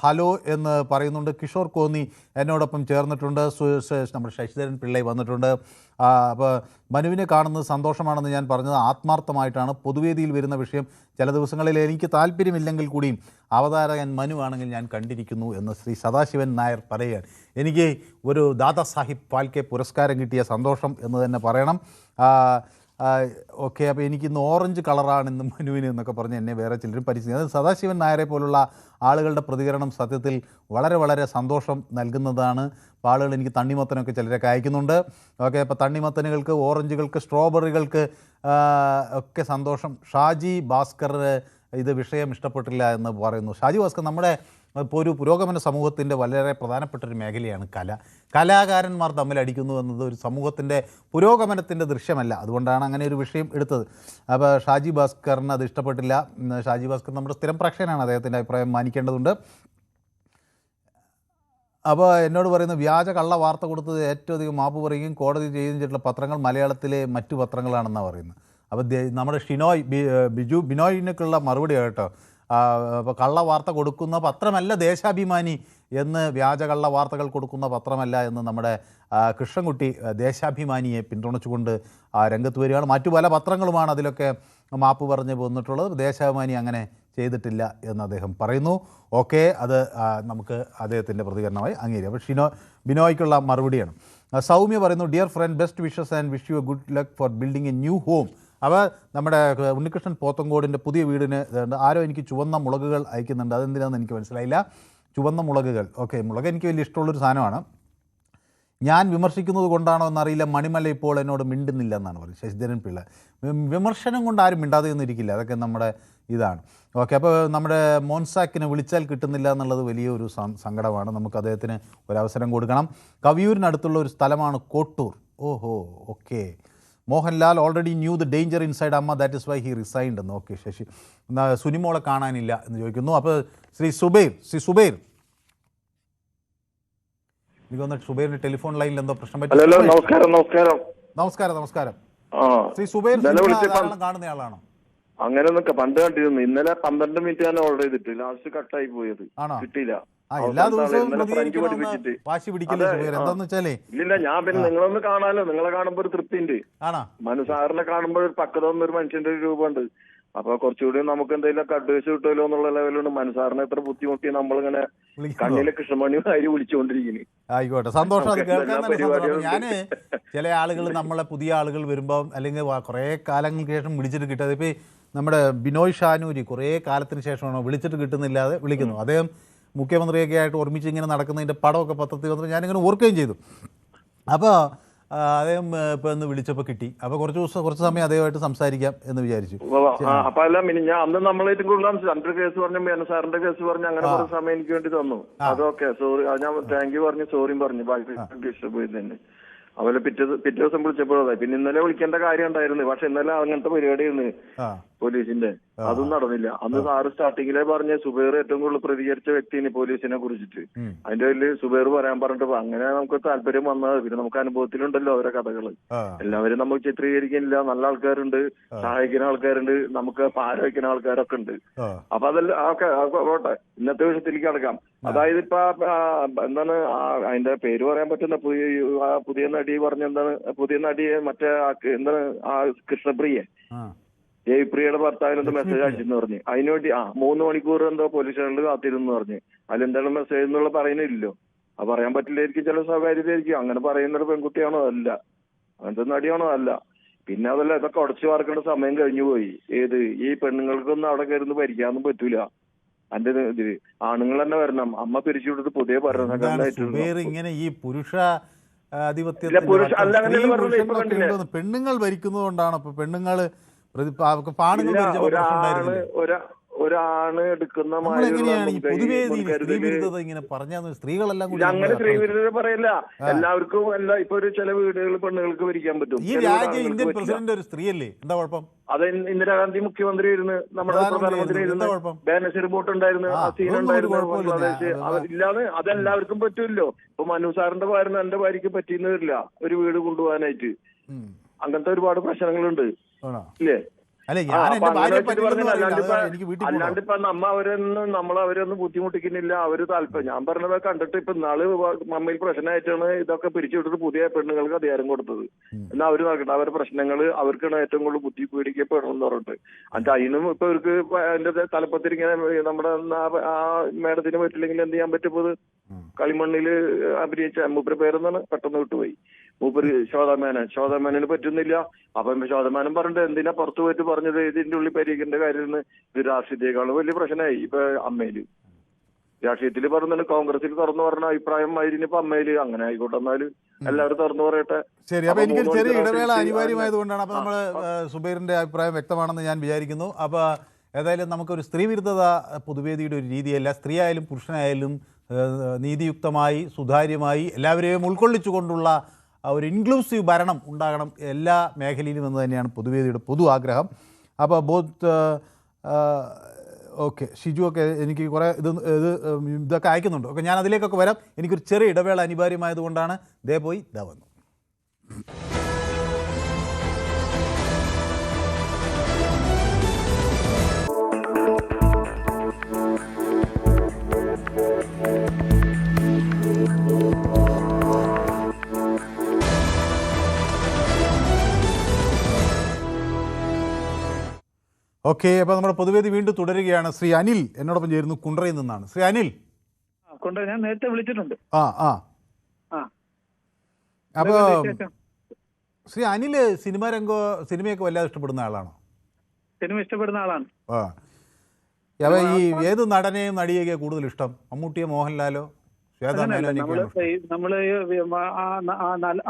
ഹലോ എന്ന് പറയുന്നുണ്ട്. കിഷോർ കോന്നി എന്നോടൊപ്പം ചേർന്നിട്ടുണ്ട്. നമ്മുടെ ശശിധരൻ പിള്ളൈ വന്നിട്ടുണ്ട്. അപ്പോൾ മനുവിനെ കാണുന്നത് സന്തോഷമാണെന്ന് ഞാൻ പറഞ്ഞത് ആത്മാർത്ഥമായിട്ടാണ്. പൊതുവേദിയിൽ വരുന്ന വിഷയം ചില ദിവസങ്ങളിൽ എനിക്ക് താല്പര്യമില്ലെങ്കിൽ കൂടിയും അവതാരകൻ മനു ആണെങ്കിൽ ഞാൻ കണ്ടിരിക്കുന്നു എന്ന് ശ്രീ സദാശിവൻ നായർ പറയുകയാണ്. എനിക്ക് ഒരു ദാദാ സാഹിബ് ഫാൽക്കെ പുരസ്കാരം കിട്ടിയ സന്തോഷം എന്ന് തന്നെ പറയണം. ഓക്കെ, അപ്പോൾ എനിക്കിന്ന് ഓറഞ്ച് കളറാണ് ഇന്ന് മനുവിന് എന്നൊക്കെ പറഞ്ഞ് എന്നെ വേറെ ചിലരും പരിചയം. അത് സദാശിവൻ നായരെ പോലുള്ള ആളുകളുടെ പ്രതികരണം സത്യത്തിൽ വളരെ സന്തോഷം നൽകുന്നതാണ്. അപ്പോൾ ആളുകൾ എനിക്ക് തണ്ണിമത്തനൊക്കെ ചിലരൊക്കെ അയക്കുന്നുണ്ട്. ഓക്കെ, അപ്പോൾ തണ്ണിമത്തനുകൾക്ക്, ഓറഞ്ചുകൾക്ക്, സ്ട്രോബെറികൾക്ക് ഒക്കെ സന്തോഷം. ഷാജി ഭാസ്കർ ഇത് വിഷയം ഇഷ്ടപ്പെട്ടില്ല എന്ന് പറയുന്നു. ഷാജി ഭാസ്കർ നമ്മുടെ ഇപ്പോൾ ഒരു പുരോഗമന സമൂഹത്തിൻ്റെ വളരെ പ്രധാനപ്പെട്ടൊരു മേഖലയാണ് കലാകാരന്മാർ തമ്മിൽ അടിക്കുന്നു എന്നത് ഒരു സമൂഹത്തിൻ്റെ പുരോഗമനത്തിൻ്റെ ദൃശ്യമല്ല. അതുകൊണ്ടാണ് അങ്ങനെ ഒരു വിഷയം എടുത്തത്. അപ്പോൾ ഷാജി ഭാസ്കറിന് അത് ഇഷ്ടപ്പെട്ടില്ല. ഷാജി ഭാസ്കർ നമ്മുടെ സ്ഥിരം പ്രേക്ഷകനാണ്, അദ്ദേഹത്തിൻ്റെ അഭിപ്രായം മാനിക്കേണ്ടതുണ്ട്. അപ്പോൾ എന്നോട് പറയുന്ന വ്യാജ കള്ള വാർത്ത കൊടുത്തത് ഏറ്റവും അധികം മാപ്പ് പറയുകയും കോടതി ചെയ്തിട്ടുള്ള പത്രങ്ങൾ മലയാളത്തിലെ മറ്റു പത്രങ്ങളാണെന്നാണ് പറയുന്നത്. അപ്പോൾ നമ്മുടെ ബിനോയിനൊക്കെയുള്ള മറുപടി കേട്ടോ. അപ്പോൾ കള്ള വാർത്ത കൊടുക്കുന്ന പത്രമല്ല ദേശാഭിമാനി എന്ന്, വ്യാജ കള്ള വാർത്തകൾ കൊടുക്കുന്ന പത്രമല്ല എന്ന് നമ്മുടെ കൃഷ്ണൻകുട്ടി ദേശാഭിമാനിയെ പിന്തുണച്ചുകൊണ്ട് രംഗത്ത് വരികയാണ്. മറ്റു പല പത്രങ്ങളുമാണ് അതിലൊക്കെ മാപ്പ് പറഞ്ഞ് പോന്നിട്ടുള്ളത്. ദേശാഭിമാനി അങ്ങനെ ചെയ്തിട്ടില്ല എന്ന് അദ്ദേഹം പറയുന്നു. ഓക്കെ, അത് നമുക്ക് അദ്ദേഹത്തിൻ്റെ പ്രതികരണമായി അംഗീകരിക്കാം. അപ്പോൾ ബിനോയ്ക്കുള്ള മറുപടിയാണ്. സൗമ്യ പറയുന്നു, dear friend, best wishes and wish you A good luck for building A new home. അപ്പോൾ നമ്മുടെ ഉണ്ണികൃഷ്ണൻ പോത്തങ്കോടിൻ്റെ പുതിയ വീടിന് ആരോ എനിക്ക് ചുവന്ന മുളകുകൾ അയക്കുന്നുണ്ട്. അതെന്തിനാണെന്ന് എനിക്ക് മനസ്സിലായില്ല. ചുവന്ന മുളകുകൾ, ഓക്കെ, മുളക് എനിക്ക് വലിയ ഇഷ്ടമുള്ളൊരു സാധനമാണ്. ഞാൻ വിമർശിക്കുന്നത് കൊണ്ടാണോ എന്നറിയില്ല, മണിമല ഇപ്പോൾ എന്നോട് മിണ്ടുന്നില്ല എന്നാണ് പറയുന്നത് ശശിധരൻ പിള്ള. വിമർശനം കൊണ്ട് ആരും മിണ്ടാതെ ഒന്നും ഇരിക്കില്ല, അതൊക്കെ നമ്മുടെ ഇതാണ്. ഓക്കെ, അപ്പോൾ നമ്മുടെ മോൻസാക്കിനെ വിളിച്ചാൽ കിട്ടുന്നില്ല എന്നുള്ളത് വലിയൊരു സങ്കടമാണ്. നമുക്ക് അദ്ദേഹത്തിന് ഒരവസരം കൊടുക്കണം. കവിയൂരിനടുത്തുള്ള ഒരു സ്ഥലമാണ് കോട്ടൂർ. ഓഹോ, okay. Mohanlal already knew the danger inside AMMA, that is why he resigned എന്ന്. ഓക്കെ, ശശി. സുനിമോളെ കാണാനില്ല എന്ന് ചോദിക്കുന്നു. അപ്പോൾ ശ്രീ സുബൈർ എനിക്ക് തോന്നുന്നു ഷുബൈറിന്റെ ടെലിഫോൺ ലൈനിൽ എന്തോ പ്രശ്നം പറ്റി. നമസ്കാരം. ശ്രീ സുബൈർ കാണുന്നയാളാണോ? അങ്ങനെയൊന്നൊക്കെ പണ്ട് കണ്ടിരുന്നു. ഇന്നലെ 12 മിനിറ്റ് ഞാൻ ഓർഡർ ചെയ്തിട്ട് ലാസ്റ്റ് കട്ടായി പോയത്, കിട്ടിയില്ല. എല്ലാ ദിവസവും വാശി പിടിക്കില്ല സുബൈർ, എന്താന്ന് വെച്ചാലേ. ഇല്ല, ഞാൻ പിന്നെ നിങ്ങളൊന്ന് കാണാലോ, നിങ്ങളെ കാണുമ്പോ ഒരു തൃപ്തി ഉണ്ട്. മനുസാറിനെ കാണുമ്പോൾ ഒരു പക്വത ഒരു മനുഷ്യന്റെ ഒരു രൂപമുണ്ട്. അപ്പൊ കുറച്ചുകൂടി നമുക്ക് എന്തെങ്കിലും അഡ്വൈസ് കിട്ടുമല്ലോ എന്നുള്ള ലെവലുണ്ട്. മനസ്സാറിനെ എത്ര ബുദ്ധിമുട്ടി നമ്മളിങ്ങനെ കണ്ണിലെ കൃഷ്ണമണി ആയി വിളിച്ചുകൊണ്ടിരിക്കുന്നു. ആയിക്കോട്ടെ, സന്തോഷം. അത് കേൾക്കാൻ തന്നെ സന്തോഷം. ഞാന് ചില ആളുകൾ, നമ്മളെ പുതിയ ആളുകൾ വരുമ്പോൾ അല്ലെങ്കിൽ കുറേ കാലങ്ങൾക്ക് ശേഷം വിളിച്ചിട്ട് കിട്ടാതെ, ഇപ്പൊ നമ്മുടെ ബിനോയ് ഷാനൂരി കുറേ കാലത്തിന് ശേഷമാണോ വിളിച്ചിട്ട് കിട്ടുന്നില്ലാതെ വിളിക്കുന്നു. അദ്ദേഹം മുഖ്യമന്ത്രിയൊക്കെ ആയിട്ട് ഒരുമിച്ച് ഇങ്ങനെ നടക്കുന്നതിൻ്റെ പടമൊക്കെ പത്രത്തിൽ വന്നിട്ട് ഞാനിങ്ങനെ ഓർക്കുകയും ചെയ്തു. അപ്പോൾ അദ്ദേഹം ഇപ്പൊ ഒന്ന് വിളിച്ചപ്പോൾ കിട്ടി. അപ്പൊ കുറച്ച് സമയം അദ്ദേഹമായിട്ട് സംസാരിക്കാം എന്ന് വിചാരിച്ചു. അപ്പൊ അല്ല, ഞാൻ അന്ന് നമ്മളേറ്റവും കൂടുതൽ 2 കേസ് പറഞ്ഞു, സാറിന്റെ കേസ് പറഞ്ഞു, അങ്ങനെ കുറച്ച് സമയം എനിക്ക് വേണ്ടി തന്നു. അതൊക്കെ സോറി, ഞാൻ താങ്ക് യു പറഞ്ഞു, സോറിയും പറഞ്ഞു. ബാക്കി ഇഷ്ടപ്പോയി തന്നെ. അതുപോലെ പിറ്റേ ദിവസം വിളിച്ചപ്പോഴതായി. പിന്നെ ഇന്നലെ വിളിക്കേണ്ട കാര്യം ഉണ്ടായിരുന്നു, പക്ഷെ ഇന്നലെ അങ്ങനത്തെ പരിപാടിയായിരുന്നു പോലീസിന്റെ, അതും നടന്നില്ല. അന്ന് സാറ് സ്റ്റാർട്ടിങ്ങിലെ പറഞ്ഞ സുബൈർ ഏറ്റവും കൂടുതൽ പ്രതികരിച്ച വ്യക്തിയാണ് പോലീസിനെ കുറിച്ചിട്ട്. അതിന്റെ പേരിൽ സുബൈർ പറയാൻ പറഞ്ഞിട്ട് അങ്ങനെ നമുക്ക് താല്പര്യം വന്നത്. പിന്നെ നമുക്ക് അനുഭവത്തിലുണ്ടല്ലോ അവരെ കഥകള്. എല്ലാവരും നമുക്ക് ചിത്രീകരിക്കുന്നില്ല. നല്ല ആൾക്കാരുണ്ട്, സഹായിക്കുന്ന ആൾക്കാരുണ്ട്, നമുക്ക് പാര വയ്ക്കുന്ന ആൾക്കാരൊക്കെ ഉണ്ട്. അപ്പൊ അതെല്ലാം ഓട്ടെ, ഇന്നത്തെ വിഷയത്തിലേക്ക് അടക്കാം. അതായത് ഇപ്പൊ എന്താണ് അതിന്റെ പേര് പറയാൻ പറ്റുന്ന പുതിയ നടി പറഞ്ഞ എന്താണ്, പുതിയ നടിയെ മറ്റേ എന്താണ് കൃഷ്ണപ്രിയ, ജയപ്രിയയുടെ ഭർത്താവിനെന്തോ മെസ്സേജ് അയച്ചെന്ന് പറഞ്ഞ് അതിനുവേണ്ടി 3 മണിക്കൂർ എന്തോ പോലീസ് സ്റ്റേഷനിൽ കാത്തിരുന്നു പറഞ്ഞ്. അതിലെന്താണ് മെസ്സേജ് എന്നുള്ള പറയുന്നില്ലല്ലോ. അത് പറയാൻ പറ്റില്ലായിരിക്കും, ചില സ്വകാര്യതയായിരിക്കും. അങ്ങനെ പറയുന്നൊരു പെൺകുട്ടിയാണോ? അല്ല. അങ്ങനത്തെ നടിയാണോ? അല്ല. പിന്നെ അതല്ല, ഇതൊക്കെ ഉടച്ചു വാർക്കേണ്ട സമയം കഴിഞ്ഞു പോയി. ഈ പെണ്ണുങ്ങൾക്കൊന്നും അവിടെ കയറുന്ന ഭരിക്കാനൊന്നും പറ്റൂല. അതിന്റെ ഇതില് ആണുങ്ങൾ തന്നെ വരണം. അമ്മ പിരിച്ചുവിട്ടത് പുതിയ ഭരണഘടന ഇങ്ങനെ ഈ പുരുഷ പെണ്ണുങ്ങൾ ഭരിക്കുന്നത് കൊണ്ടാണ്. അപ്പൊ പെണ്ണുങ്ങൾ ഒരാണ് എടുക്കുന്ന സ്ത്രീകളെല്ലാം അങ്ങനെ സ്ത്രീവിരുദ്ധത പറയല്ല. എല്ലാവർക്കും ഇപ്പൊ ഒരു ചില വീടുകൾ പെണ്ണുങ്ങൾക്ക് ഭരിക്കാൻ പറ്റും. ഈ രാജ്യം ഇന്ത്യൻ പ്രസിഡന്റ് ഒരു സ്ത്രീയല്ലേ, എന്താ കുഴപ്പം? അത് ഇന്ദിരാഗാന്ധി മുഖ്യമന്ത്രി ആയിരുന്നു, നമ്മുടെ പ്രധാനമന്ത്രി ആയിരുന്നു, ബാനർജി റിപ്പോർട്ട് ഉണ്ടായിരുന്നു, ആ സീൻ ഉണ്ടായിരുന്നു. ബംഗ്ലാദേശ് ഇല്ലാതെ അതെല്ലാവർക്കും പറ്റുമല്ലോ. ഇപ്പൊ മനു സാറിന്റെ ഭാര്യ എന്റെ ഭാര്യക്ക് പറ്റിയെന്ന് വരില്ല ഒരു വീട് കൊണ്ടുപോകാനായിട്ട്. അങ്ങനത്തെ ഒരുപാട് പ്രശ്നങ്ങളുണ്ട് ഇല്ലേ? അല്ലാണ്ട് ഇപ്പൊ നമ്മളവരൊന്നും ബുദ്ധിമുട്ടിക്കുന്നില്ല. അവര് താല്പര്യം ഞാൻ പറഞ്ഞത് കണ്ടിട്ട് ഇപ്പൊ നാള് മമ്മയിൽ പ്രശ്നമായിട്ടാണ് ഇതൊക്കെ പിരിച്ചുവിട്ടിട്ട് പുതിയ പെണ്ണുങ്ങൾക്ക് അധികാരം കൊടുത്തത്. എന്നാൽ അവര് നോക്കട്ടെ, അവരുടെ പ്രശ്നങ്ങൾ അവർക്കാണ് ഏറ്റവും കൂടുതൽ ബുദ്ധി പീഡിക്കപ്പെടണമെന്ന് പറഞ്ഞിട്ട്. എന്നിട്ട് അതിനും ഇപ്പൊ അവർക്ക് അതിന്റെ തലപ്പത്തിരിങ്ങനെ നമ്മുടെ ആ മേഡത്തിന് പറ്റില്ലെങ്കിൽ എന്ത് ചെയ്യാൻ പറ്റുന്നത്? കളിമണ്ണില് അഭിനയിച്ച മൂപ്പര് പേരെന്നാണ് പെട്ടെന്ന് വിട്ടുപോയി. മൂപ്പര് ശോതാമേനന് പറ്റുന്നില്ല. അപ്പൊ ശോതാമേനൻ പറഞ്ഞിട്ട് എന്തിനാ പുറത്തു പോയിട്ട് പറഞ്ഞത് ഇതിന്റെ ഉള്ളിൽ പരിഹരിക്കേണ്ട കാര്യം? ഇത് രാഷ്ട്രീയത്തെക്കാളും വലിയ പ്രശ്നമായി ഇപ്പൊ അമ്മയില്. രാഷ്ട്രീയത്തിൽ പറഞ്ഞാൽ കോൺഗ്രസിൽ തുറന്നു പറഞ്ഞ അഭിപ്രായം ആയിരുന്നു ഇപ്പൊ അമ്മയില്. അങ്ങനെ ആയിക്കോട്ടെ, എന്നാലും എല്ലാവരും തുറന്നു പറയട്ടെ. ശരി, അപ്പൊ എനിക്കൊരു ചെറിയ ഇടവേള അനിവാര്യമായതുകൊണ്ടാണ്. അപ്പൊ നമ്മള് സുബൈറിന്റെ അഭിപ്രായം വ്യക്തമാണെന്ന് ഞാൻ വിചാരിക്കുന്നു. അപ്പൊ ഏതായാലും നമുക്കൊരു സ്ത്രീവിരുദ്ധത പൊതുവേദിയുടെ ഒരു രീതിയല്ല. സ്ത്രീ ആയാലും പുരുഷനായാലും നീതിയുക്തമായി സുതാര്യമായി എല്ലാവരെയും ഉൾക്കൊള്ളിച്ചുകൊണ്ടുള്ള ഒരു ഇൻക്ലൂസീവ് ഭരണം ഉണ്ടാകണം എല്ലാ മേഖലയിലും എന്ന് തന്നെയാണ് പൊതുവേദിയുടെ പൊതു ആഗ്രഹം. അപ്പോൾ ഓക്കെ, ഷിജു ഒക്കെ എനിക്ക് കുറേ ഇതൊക്കെ അയക്കുന്നുണ്ട്. ഓക്കെ, ഞാൻ അതിലേക്കൊക്കെ വരാം. എനിക്കൊരു ചെറിയ ഇടവേള അനിവാര്യമായതുകൊണ്ടാണ് ദേ പോയി ദാ വന്നു. ഓക്കെ, അപ്പോൾ നമ്മുടെ പൊതുവേദി വീണ്ടും തുടരുകയാണ്. ശ്രീ അനിൽ എന്നോടൊപ്പം ചേരുന്നു, കുണ്ട്രയിൽ നിന്നാണ്. ശ്രീ അനിൽ. ഞാൻ നേരത്തെ വിളിച്ചിട്ടുണ്ട്. അപ്പോൾ ശ്രീ അനിൽ സിനിമയൊക്കെ വല്ലാതെ ഇഷ്ടപ്പെടുന്ന ആളാണോ? സിനിമ ഇഷ്ടപ്പെടുന്ന ആളാണ്. അപ്പോൾ ഈ ഏത് നടനെയും നടിയൊക്കെ കൂടുതൽ ഇഷ്ടം? മമ്മൂട്ടിയോ, മോഹൻലാലോ, ശ്വേതാ മേനോനെയൊക്കെയാണോ ഇഷ്ടം? നമ്മള്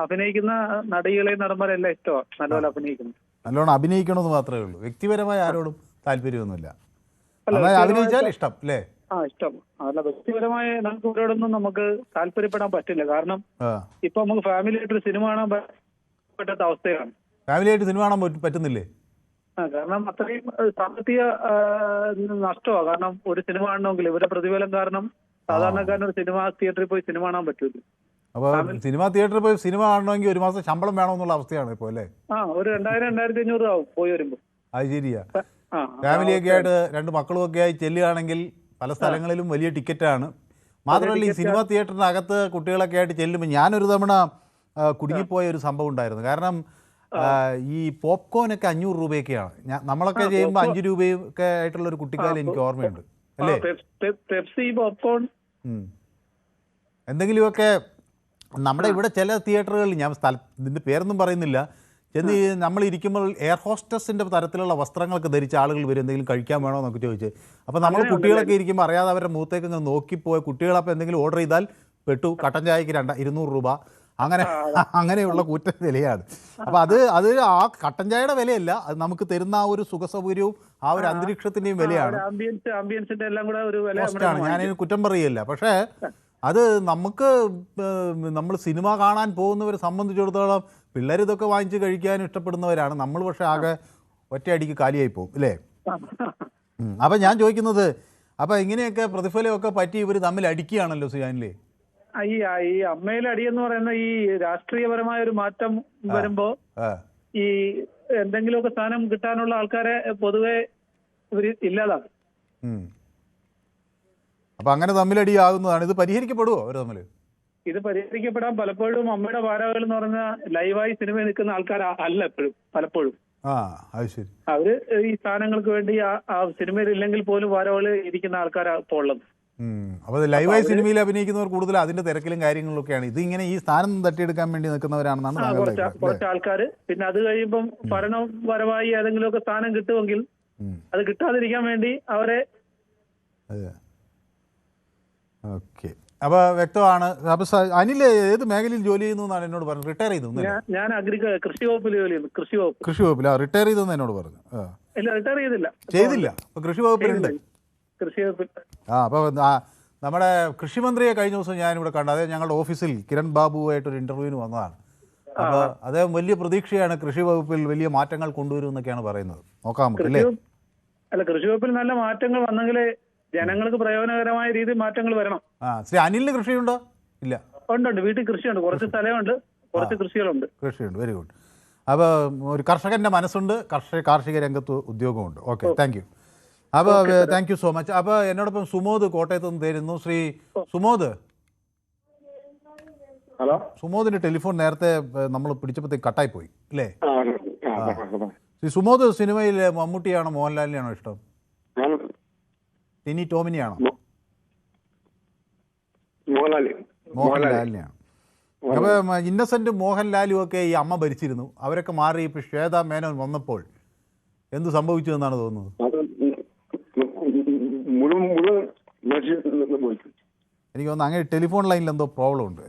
അഭിനയിക്കുന്ന നടികളെ നടന്മാരെല്ലാം ഇഷ്ടമാണ്, നല്ലപോലെ അഭിനയിക്കുന്നു. നല്ലോണം അഭിനയിക്കണമെന്ന് മാത്രമേ ഉള്ളൂ, വ്യക്തിപരമായ ആരോടും താല്പര്യമൊന്നുമില്ല. അഭിനയിച്ചാൽ ഇഷ്ടം അല്ലേ? ഇഷ്ടം. അല്ല, വ്യക്തിപരമായ നമുക്ക് ഇവരോടൊന്നും നമുക്ക് താല്പര്യപ്പെടാൻ പറ്റില്ല. കാരണം ഇപ്പൊ നമുക്ക് ഫാമിലി ആയിട്ടൊരു സിനിമ കാണാൻ പറ്റാത്ത അവസ്ഥയാണ്. ഫാമിലി ആയിട്ട് സിനിമ കാണാൻ പറ്റുന്നില്ലേ? കാരണം അത്രയും സാമ്പത്തിക നഷ്ടമാണ്. കാരണം ഒരു സിനിമ കാണണമെങ്കിൽ ഇവരുടെ പ്രതിഫലം കാരണം സാധാരണക്കാരന് ഒരു സിനിമ തിയേറ്ററിൽ പോയി സിനിമ കാണാൻ പറ്റില്ല. അപ്പോൾ സിനിമ തിയേറ്ററിൽ പോയി സിനിമ കാണണമെങ്കിൽ ഒരു മാസം ശമ്പളം വേണമെന്നുള്ള അവസ്ഥയാണ് ഇപ്പോൾ അല്ലേ? ഒരു 2000-2500 ആവും പോയി വരുമ്പോ. അത് ശരിയാ. ഫാമിലിയൊക്കെ ആയിട്ട് 2 മക്കളും ഒക്കെ ആയി ചെല്ലുകയാണെങ്കിൽ പല സ്ഥലങ്ങളിലും വലിയ ടിക്കറ്റാണ്. മാത്രമല്ല ഈ സിനിമ തിയേറ്ററിനകത്ത് കുട്ടികളൊക്കെ ആയിട്ട് ചെല്ലുമ്പോൾ ഞാനൊരു തവണ കുടുങ്ങിപ്പോയ ഒരു സംഭവം ഉണ്ടായിരുന്നു. കാരണം ഈ പോപ്കോണൊക്കെ 500 രൂപയൊക്കെയാണ്. നമ്മളൊക്കെ ചെയ്യുമ്പോൾ 5 രൂപയൊക്കെ ആയിട്ടുള്ള ഒരു കുട്ടിക്കാലം എനിക്ക് ഓർമ്മയുണ്ട് അല്ലേ? എന്തെങ്കിലുമൊക്കെ നമ്മുടെ ഇവിടെ ചില തിയേറ്ററുകളിൽ, ഞാൻ ഇതിൻ്റെ പേരൊന്നും പറയുന്നില്ല, ചെന്ന് നമ്മൾ ഇരിക്കുമ്പോൾ എയർ ഹോസ്റ്റസിൻ്റെ തരത്തിലുള്ള വസ്ത്രങ്ങളൊക്കെ ധരിച്ച ആളുകൾ വരും, എന്തെങ്കിലും കഴിക്കാൻ വേണോ എന്നൊക്കെ ചോദിച്ച്. അപ്പോൾ നമ്മൾ കുട്ടികളൊക്കെ ഇരിക്കുമ്പോൾ അറിയാതെ അവരുടെ മുഖത്തേക്ക് ഇങ്ങനെ നോക്കിപ്പോയി കുട്ടികളപ്പോൾ എന്തെങ്കിലും ഓർഡർ ചെയ്താൽ പെട്ടു, കട്ടൻ ചായക്ക് 200 രൂപ, അങ്ങനെയുള്ള കൂറ്റൻ വിലയാണ്. അപ്പോൾ അത് ആ കട്ടൻ ചായയുടെ വിലയല്ല, അത് നമുക്ക് തരുന്ന ആ ഒരു സുഖസൗകര്യവും ആ ഒരു അന്തരീക്ഷത്തിൻ്റെയും വിലയാണ്. ഞാനതിന് കുറ്റം പറയില്ല. പക്ഷേ അത് നമ്മൾ സിനിമ കാണാൻ പോകുന്നവരെ സംബന്ധിച്ചിടത്തോളം പിള്ളേർ ഇതൊക്കെ വാങ്ങിച്ച് കഴിക്കാൻ ഇഷ്ടപ്പെടുന്നവരാണ്. നമ്മൾ പക്ഷെ ആകെ ഒറ്റയടിക്ക് കാലിയായി പോകും അല്ലേ? അപ്പം ഞാൻ ചോദിക്കുന്നത്, അപ്പം ഇങ്ങനെയൊക്കെ പ്രതിഫലമൊക്കെ പറ്റി ഇവർ തമ്മിൽ അടിക്കുകയാണല്ലോ സുജാനിലേ? ഈ അമ്മയിലടി എന്ന് പറയുന്ന ഈ രാഷ്ട്രീയപരമായ ഒരു മാറ്റം വരുമ്പോ ഈ എന്തെങ്കിലുമൊക്കെ സ്ഥാനം കിട്ടാനുള്ള ആൾക്കാരെ പൊതുവെ ഇവര് ഇല്ലാതാക്കും. അപ്പൊ അങ്ങനെ തമ്മിലടിയാകുന്നതാണ്. ഇത് പരിഹരിക്കപ്പെടുവോ അവർ തമ്മിൽ? ഇത് പരിഹരിക്കപ്പെടാൻ പലപ്പോഴും അമ്മയുടെ ഭാരകൾ എന്ന് പറഞ്ഞ ലൈവായി സിനിമ നിൽക്കുന്ന ആൾക്കാർ അല്ല എപ്പോഴും, പലപ്പോഴും അവര് ഈ സ്ഥാനങ്ങൾക്ക് വേണ്ടി ആ സിനിമയിൽ ഇല്ലെങ്കിൽ പോലും ഭാരകള് ഇരിക്കുന്ന ആൾക്കാരാണ് ഇപ്പോൾ ഉള്ളത്. അപ്പോൾ ലൈവായി സിനിമയിൽ അഭിനയിക്കുന്നവർ കൂടുതൽ അതിന്റെ തിരക്കിലും കാര്യങ്ങളിലൊക്കെയാണ്. ഇത് ഇങ്ങനെ ഈ സ്ഥാനം തട്ടിയെടുക്കാൻ വേണ്ടി നിൽക്കുന്നവരാണെന്നാണ് കുറച്ച് ആൾക്കാർ. പിന്നെ അത് കഴിയുമ്പം ഭരണപരമായി ഏതെങ്കിലുമൊക്കെ സ്ഥാനം കിട്ടുമെങ്കിൽ അത് കിട്ടാതിരിക്കാൻ വേണ്ടി അവരെ. ഓക്കെ, അപ്പോൾ വ്യക്തമാണ്. അപ്പോൾ അനിൽ ഏത് മേഖലയിൽ ജോലി ചെയ്യുന്നു എന്നാണ് എന്നോട് പറഞ്ഞത്? റിട്ടയർ ചെയ്തു? ഞാൻ കൃഷി വകുപ്പിൽ ജോലി ചെയ്യുന്നു. കൃഷി വകുപ്പിൽ റിട്ടയർ ചെയ്തെന്ന് എന്നോട് പറഞ്ഞു. ഇല്ല, റിട്ടയർ ചെയ്തില്ല. അപ്പോൾ കൃഷി വകുപ്പിലുണ്ട്. അപ്പോൾ നമ്മുടെ കൃഷിമന്ത്രിയെ കഴിഞ്ഞ ദിവസം ഞാനിവിടെ കണ്ടു. അതായത് ഞങ്ങളുടെ ഓഫീസിൽ കിരൺ ബാബുവായിട്ടൊരു ഇൻ്റർവ്യൂവിന് വന്നതാണ്. അപ്പോൾ അദ്ദേഹം വലിയ പ്രതീക്ഷയാണ് കൃഷി വകുപ്പിൽ വലിയ മാറ്റങ്ങൾ കൊണ്ടുവരുമെന്നൊക്കെയാണ് പറയുന്നത്. നോക്കാം നമുക്ക് അല്ലേ? അല്ല, കൃഷി വകുപ്പിൽ നല്ല മാറ്റങ്ങൾ വന്നെങ്കിലേ ജനങ്ങൾക്ക് പ്രയോജനകരമായ രീതിയിൽ മാറ്റങ്ങൾ വരണം. ശ്രീ അനിലിന് കൃഷിയുണ്ടോ? ഇല്ല. ഉണ്ട്, വീട്ടിൽ കൃഷിയുണ്ട്, കുറച്ച് സ്ഥലമുണ്ട്, കുറച്ച് കൃഷികളുണ്ട്. Very good. അപ്പോൾ ഒരു കർഷകന്റെ മനസ്സുണ്ട്, കാർഷിക രംഗത്ത് ഉദ്യോഗമുണ്ട്. Okay, thank you. അപ്പോൾ താങ്ക് യു സോ മച്ച്. അപ്പോൾ എന്നോടൊപ്പം സുമോദ് കോട്ടയത്ത് നിന്ന് തരുന്നു. ശ്രീ സുമോദ്. ഹലോ. സുമോദിന്റെ ടെലിഫോൺ നേരത്തെ നമ്മൾ പിടിച്ചപ്പോഴത്തേക്ക് കട്ടായി പോയി അല്ലേ? ശ്രീ സുമോദ് സിനിമയിൽ മമ്മൂട്ടിയാണോ മോഹൻലാലിനെയാണോ ഇഷ്ടം? ടിനി ടോമിനെയാണോ? മോഹൻലാലിനെയാണ്. അപ്പോൾ ഇന്നസെന്റ് മോഹൻലാലും ഒക്കെ ഈ അമ്മ ഭരിച്ചിരുന്നു. അവരൊക്കെ മാറി ഇപ്പോൾ ശ്വേതാ മേനോൻ വന്നപ്പോൾ എന്ത് സംഭവിച്ചു എന്നാണ് തോന്നുന്നത്? എനിക്ക് തോന്നുന്നു അങ്ങനെ ടെലിഫോൺ ലൈനിൽ എന്തോ പ്രോബ്ലം ഉണ്ട്.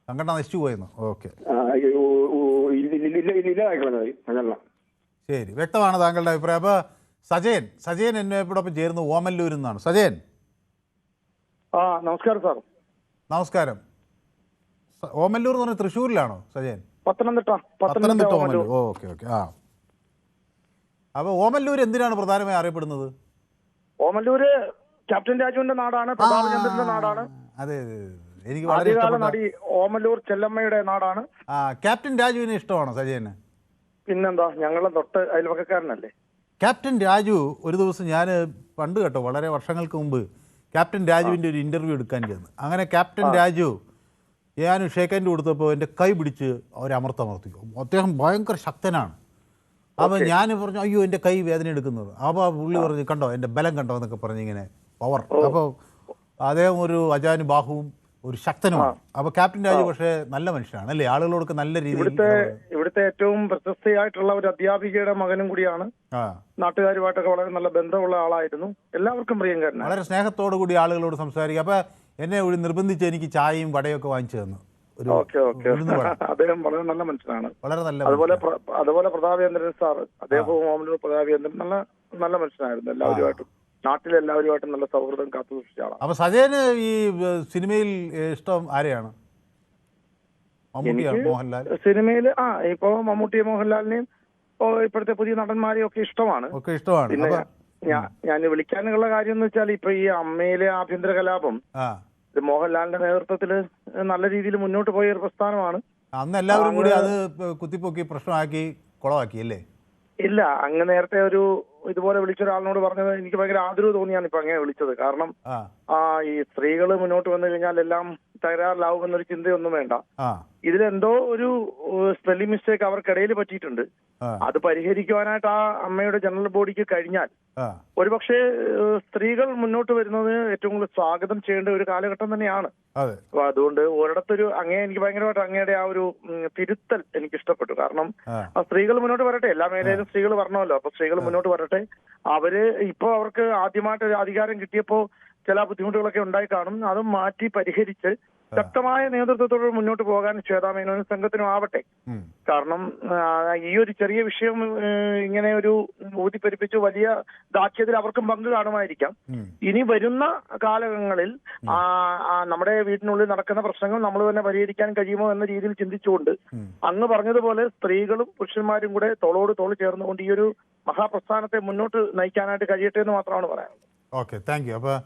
സംഘടന നശിച്ചു പോയെന്ന്. ഓക്കെ, ശരി, വ്യക്തമാണ് താങ്കളുടെ അഭിപ്രായം. അപ്പോൾ സജയൻ എന്നോടൊപ്പം ചേരുന്നു ഓമല്ലൂരിൽ നിന്നാണ്. സജയൻ. നമസ്കാരം സാർ. നമസ്കാരം. ഓമല്ലൂർ എന്ന് പറഞ്ഞാൽ തൃശ്ശൂരിലാണോ സജയൻ? പത്തനംതിട്ട ഓമല്ലൂർ. ഓക്കെ. അപ്പോൾ ഓമല്ലൂർ എന്തിനാണ് പ്രധാനമായി അറിയപ്പെടുന്നത്? ഓമല്ലൂര് ക്യാപ്റ്റൻ രാജുവിന്റെ നാടാണ്, പ്രതാപചന്ദ്രന്റെ നാടാണ്. അതെ അതെ, എനിക്ക് വളരെ ആദ്യകാല ഇഷ്ടപ്പെട്ട നടി ഓമല്ലൂർ ചെല്ലമ്മയുടെ നാടാണ്. ക്യാപ്റ്റൻ രാജുവിനെ ഇഷ്ടമാണോ സജയന്? പിന്നെന്താ, ഞങ്ങളെ തൊട്ട് അയൽവക്കക്കാരനല്ലേ. ക്യാപ്റ്റൻ രാജു ഒരു ദിവസം ഞാൻ പണ്ട് കേട്ടോ, വളരെ വർഷങ്ങൾക്ക് മുമ്പ് ക്യാപ്റ്റൻ രാജുവിൻ്റെ ഒരു ഇൻ്റർവ്യൂ എടുക്കാൻ ചെന്ന്. അങ്ങനെ ക്യാപ്റ്റൻ രാജു ഞാൻ ഷേക്ക് ഹാൻഡ് കൊടുത്തപ്പോൾ എൻ്റെ കൈ പിടിച്ച് അവരമർത്തി. അദ്ദേഹം ഭയങ്കര ശക്തനാണ്. അപ്പോൾ ഞാൻ പറഞ്ഞു അയ്യോ എൻ്റെ കൈ വേദന എടുക്കുന്നത്. അപ്പോൾ പുള്ളി പറഞ്ഞു കണ്ടോ എൻ്റെ ബലം കണ്ടോ എന്നൊക്കെ പറഞ്ഞ് ഇങ്ങനെ പവർ. അപ്പോൾ അദ്ദേഹം ഒരു അജാനുബാഹുവും ഒരു ശക്തനുമാണ്. അപ്പോൾ ക്യാപ്റ്റൻ രാജു പക്ഷേ നല്ല മനുഷ്യനാണ് അല്ലേ, ആളുകളോടൊക്കെ നല്ല രീതിയിൽ. ഇവിടുത്തെ ഏറ്റവും പ്രശസ്തയായിട്ടുള്ള ഒരു അധ്യാപികയുടെ മകനും കൂടിയാണ്. നാട്ടുകാരുമായിട്ടൊക്കെ വളരെ നല്ല ബന്ധമുള്ള ആളായിരുന്നു. എല്ലാവർക്കും പ്രിയങ്കരനാണ്. വളരെ സ്നേഹത്തോടു കൂടി ആളുകളോട് സംസാരിക്കുക. അപ്പോൾ എന്നെ ഒരു നിർബന്ധിച്ച് എനിക്ക് ചായയും വടയൊക്കെ വാങ്ങിച്ചു തന്നു. അദ്ദേഹം വളരെ നല്ല മനുഷ്യനാണ്. വളരെ നല്ല. അതുപോലെ പ്രതാപേന്ദ്രൻ സാർ, അദ്ദേഹവും ഓമല്ലൂർ പ്രതാപേന്ദ്രൻ നല്ല മനുഷ്യനായിരുന്നു. എല്ലാവരുമായിട്ടും നാട്ടിലെല്ലാവരുമായിട്ടും നല്ല സൗഹൃദം കാത്തു സൂക്ഷിച്ച ആളാണ്. അപ്പൊ സജയന് ഈ സിനിമയിൽ ഇഷ്ടം ആരെയാണ്? മോഹൻലാൽ സിനിമയിൽ ഇപ്പൊ മമ്മൂട്ടിയെ മോഹൻലാലിനെയും ഇപ്പോഴത്തെ പുതിയ നടന്മാരെയും ഒക്കെ ഇഷ്ടമാണ്. പിന്നെ ഞാൻ വിളിക്കാനുള്ള കാര്യം എന്ന് വെച്ചാൽ ഇപ്പൊ ഈ അമ്മയിലെ ആഭ്യന്തര കലാപം മോഹൻലാലിന്റെ നേതൃത്വത്തിൽ നല്ല രീതിയിൽ മുന്നോട്ട് പോയ ഒരു പ്രസ്ഥാനമാണ്. അന്ന് എല്ലാവരും കൂടി അത് കുത്തിപ്പൊക്കി പ്രശ്നമാക്കി കുളമാക്കി അല്ലേ? ഇല്ല, അങ്ങ് നേരത്തെ ഒരു ഇതുപോലെ വിളിച്ച ഒരാളിനോട് പറഞ്ഞത് എനിക്ക് ഭയങ്കര ആദരവ് തോന്നിയാണ് ഇപ്പൊ അങ്ങനെ വിളിച്ചത്. കാരണം ഈ സ്ത്രീകൾ മുന്നോട്ട് വന്നു കഴിഞ്ഞാൽ എല്ലാം തകരാറിലാവുമെന്നൊരു ചിന്തയൊന്നും വേണ്ട. ഇതിലെന്തോ ഒരു സ്പെല്ലിംഗ് മിസ്റ്റേക്ക് അവർക്കിടയിൽ പറ്റിയിട്ടുണ്ട്. അത് പരിഹരിക്കുവാനായിട്ട് ആ അമ്മയുടെ ജനറൽ ബോഡിക്ക് കഴിഞ്ഞാൽ ഒരുപക്ഷെ സ്ത്രീകൾ മുന്നോട്ട് വരുന്നത് ഏറ്റവും കൂടുതൽ സ്വാഗതം ചെയ്യേണ്ട ഒരു കാലഘട്ടം തന്നെയാണ്. അപ്പൊ അതുകൊണ്ട് ഒരിടത്തൊരു എനിക്ക് ഭയങ്കരമായിട്ട് അങ്ങയുടെ ആ ഒരു തിരുത്തൽ എനിക്ക് ഇഷ്ടപ്പെട്ടു. കാരണം ആ സ്ത്രീകൾ മുന്നോട്ട് വരട്ടെ, എല്ലാ മേഖലയിലും സ്ത്രീകൾ വരണമല്ലോ. അപ്പൊ സ്ത്രീകൾ മുന്നോട്ട് വരട്ടെ. അവര് ഇപ്പൊ അവർക്ക് ആദ്യമായിട്ട് ഒരു അധികാരം കിട്ടിയപ്പോ ചില ബുദ്ധിമുട്ടുകളൊക്കെ ഉണ്ടായി കാണും. അത് മാറ്റി പരിഹരിച്ച് ശക്തമായ നേതൃത്വത്തോട് മുന്നോട്ട് പോകാൻ ശ്വേതാ മേനോനും സംഘത്തിനും ആവട്ടെ. കാരണം ഈ ഒരു ചെറിയ വിഷയം ഇങ്ങനെ ഒരു ഊതിപ്പെരിപ്പിച്ച് വലിയ ദാക്ഷ്യത്തിൽ അവർക്കും പങ്ക് കാണുമായിരിക്കാം. ഇനി വരുന്ന കാലങ്ങളിൽ നമ്മുടെ വീട്ടിനുള്ളിൽ നടക്കുന്ന പ്രശ്നങ്ങൾ നമ്മൾ തന്നെ പരിഹരിക്കാൻ കഴിയുമോ എന്ന രീതിയിൽ ചിന്തിച്ചുകൊണ്ട് അങ്ങ് പറഞ്ഞതുപോലെ സ്ത്രീകളും പുരുഷന്മാരും കൂടെ തോളോട് തോൾ ചേർന്നുകൊണ്ട് ഈ ഒരു മഹാപ്രസ്ഥാനത്തെ മുന്നോട്ട് നയിക്കാനായിട്ട് കഴിയട്ടെ എന്ന് മാത്രമാണ് പറയാനുള്ളത്. Okay, thank you. അപ്പോൾ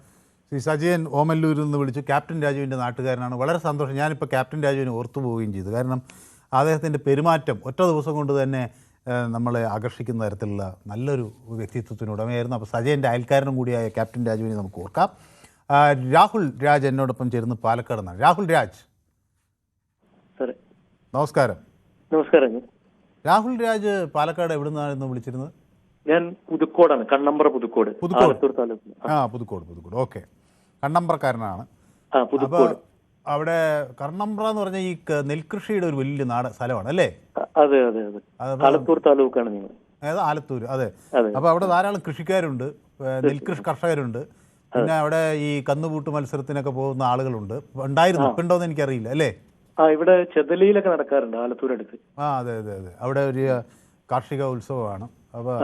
ശ്രീ സജയൻ ഓമല്ലൂരിൽ നിന്ന് വിളിച്ചു. ക്യാപ്റ്റൻ രാജുവിൻ്റെ നാട്ടുകാരനാണ്. വളരെ സന്തോഷം. ഞാനിപ്പോൾ ക്യാപ്റ്റൻ രാജുവിനെ ഓർത്തു പോവുകയും ചെയ്തു. കാരണം അദ്ദേഹത്തിൻ്റെ പെരുമാറ്റം ഒറ്റ ദിവസം കൊണ്ട് തന്നെ നമ്മളെ ആകർഷിക്കുന്ന തരത്തിലുള്ള നല്ലൊരു വ്യക്തിത്വത്തിനുടമയായിരുന്നു. അപ്പോൾ സജയൻ്റെ അയൽക്കാരനും കൂടിയായ ക്യാപ്റ്റൻ രാജുവിനെ നമുക്ക് ഓർക്കാം. രാഹുൽ രാജ് എന്നോടൊപ്പം ചേർന്ന് പാലക്കാട് നിന്നാണ്. രാഹുൽ രാജ്, നമസ്കാരം. നമസ്കാരം. രാഹുൽ രാജ് പാലക്കാട് എവിടെ നിന്നായിരുന്നു വിളിച്ചിരുന്നത്? ഞാൻ പുതുക്കോടാണ്, കണ്ണമ്പ്ര പുതുക്കോട്. പുതുക്കോട്. ഓക്കെ, കണ്ണമ്പ്രക്കാരനാണ്. അവിടെ കണ്ണമ്പ്ര എന്ന് പറഞ്ഞ ഈ നെൽകൃഷിയുടെ ഒരു വലിയ സ്ഥലമാണ് അല്ലേ? അതെ അതെ അതെ, ആലത്തൂർ താലൂക്കാണ് നിങ്ങൾ. ആലത്തൂർ, അതെ. അപ്പൊ അവിടെ ധാരാളം കൃഷിക്കാരുണ്ട്, നെൽകൃഷി കർഷകരുണ്ട്. പിന്നെ അവിടെ ഈ കന്നുകൂട്ട് മത്സരത്തിനൊക്കെ പോകുന്ന ആളുകളുണ്ട്. ഉണ്ടായിരുന്നു, ഇപ്പൊ ഉണ്ടോന്ന് എനിക്കറിയില്ല അല്ലേ? ഇവിടെ ചെതലിയിലൊക്കെ നടക്കാറുണ്ട്, ആലത്തൂർ അടുത്ത്. അതെ അതെ അതെ, അവിടെ ഒരു കാർഷിക ഉത്സവമാണ്. അപ്പൊ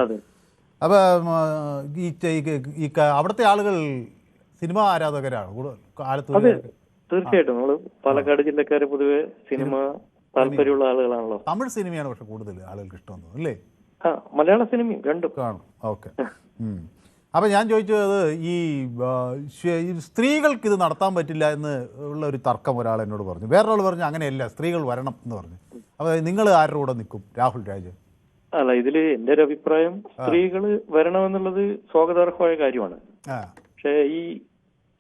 ഈ അവിടുത്തെ ആളുകൾ സിനിമ ആരാധകരാണ് ആലത്തൂർ? തീർച്ചയായിട്ടും. നമ്മള് പാലക്കാട് ജില്ലക്കാര് പൊതുവെ സിനിമ താല്പര്യമുള്ള ആളുകളാണല്ലോ. തമിഴ് സിനിമയാണ് പക്ഷെ കൂടുതൽ ആളുകൾക്ക് ഇഷ്ടം അല്ലേ? മലയാള സിനിമയും രണ്ടും കാണും. ഓക്കെ. അപ്പൊ ഞാൻ ചോദിച്ചത് ഈ സ്ത്രീകൾക്ക് ഇത് നടത്താൻ പറ്റില്ല എന്ന് ഉള്ള ഒരു തർക്കം ഒരാൾ എന്നോട് പറഞ്ഞു. വേറൊരാൾ പറഞ്ഞു അങ്ങനെയല്ല, സ്ത്രീകൾ വരണം എന്ന് പറഞ്ഞു. അപ്പൊ നിങ്ങൾ ആരുടെ കൂടെ നിൽക്കും രാഹുൽ രാജ്? അല്ല, ഇതില് എന്റെ ഒരു അഭിപ്രായം സ്ത്രീകള് വരണമെന്നുള്ളത് സ്വാഗതാർഹമായ കാര്യമാണ്. പക്ഷെ ഈ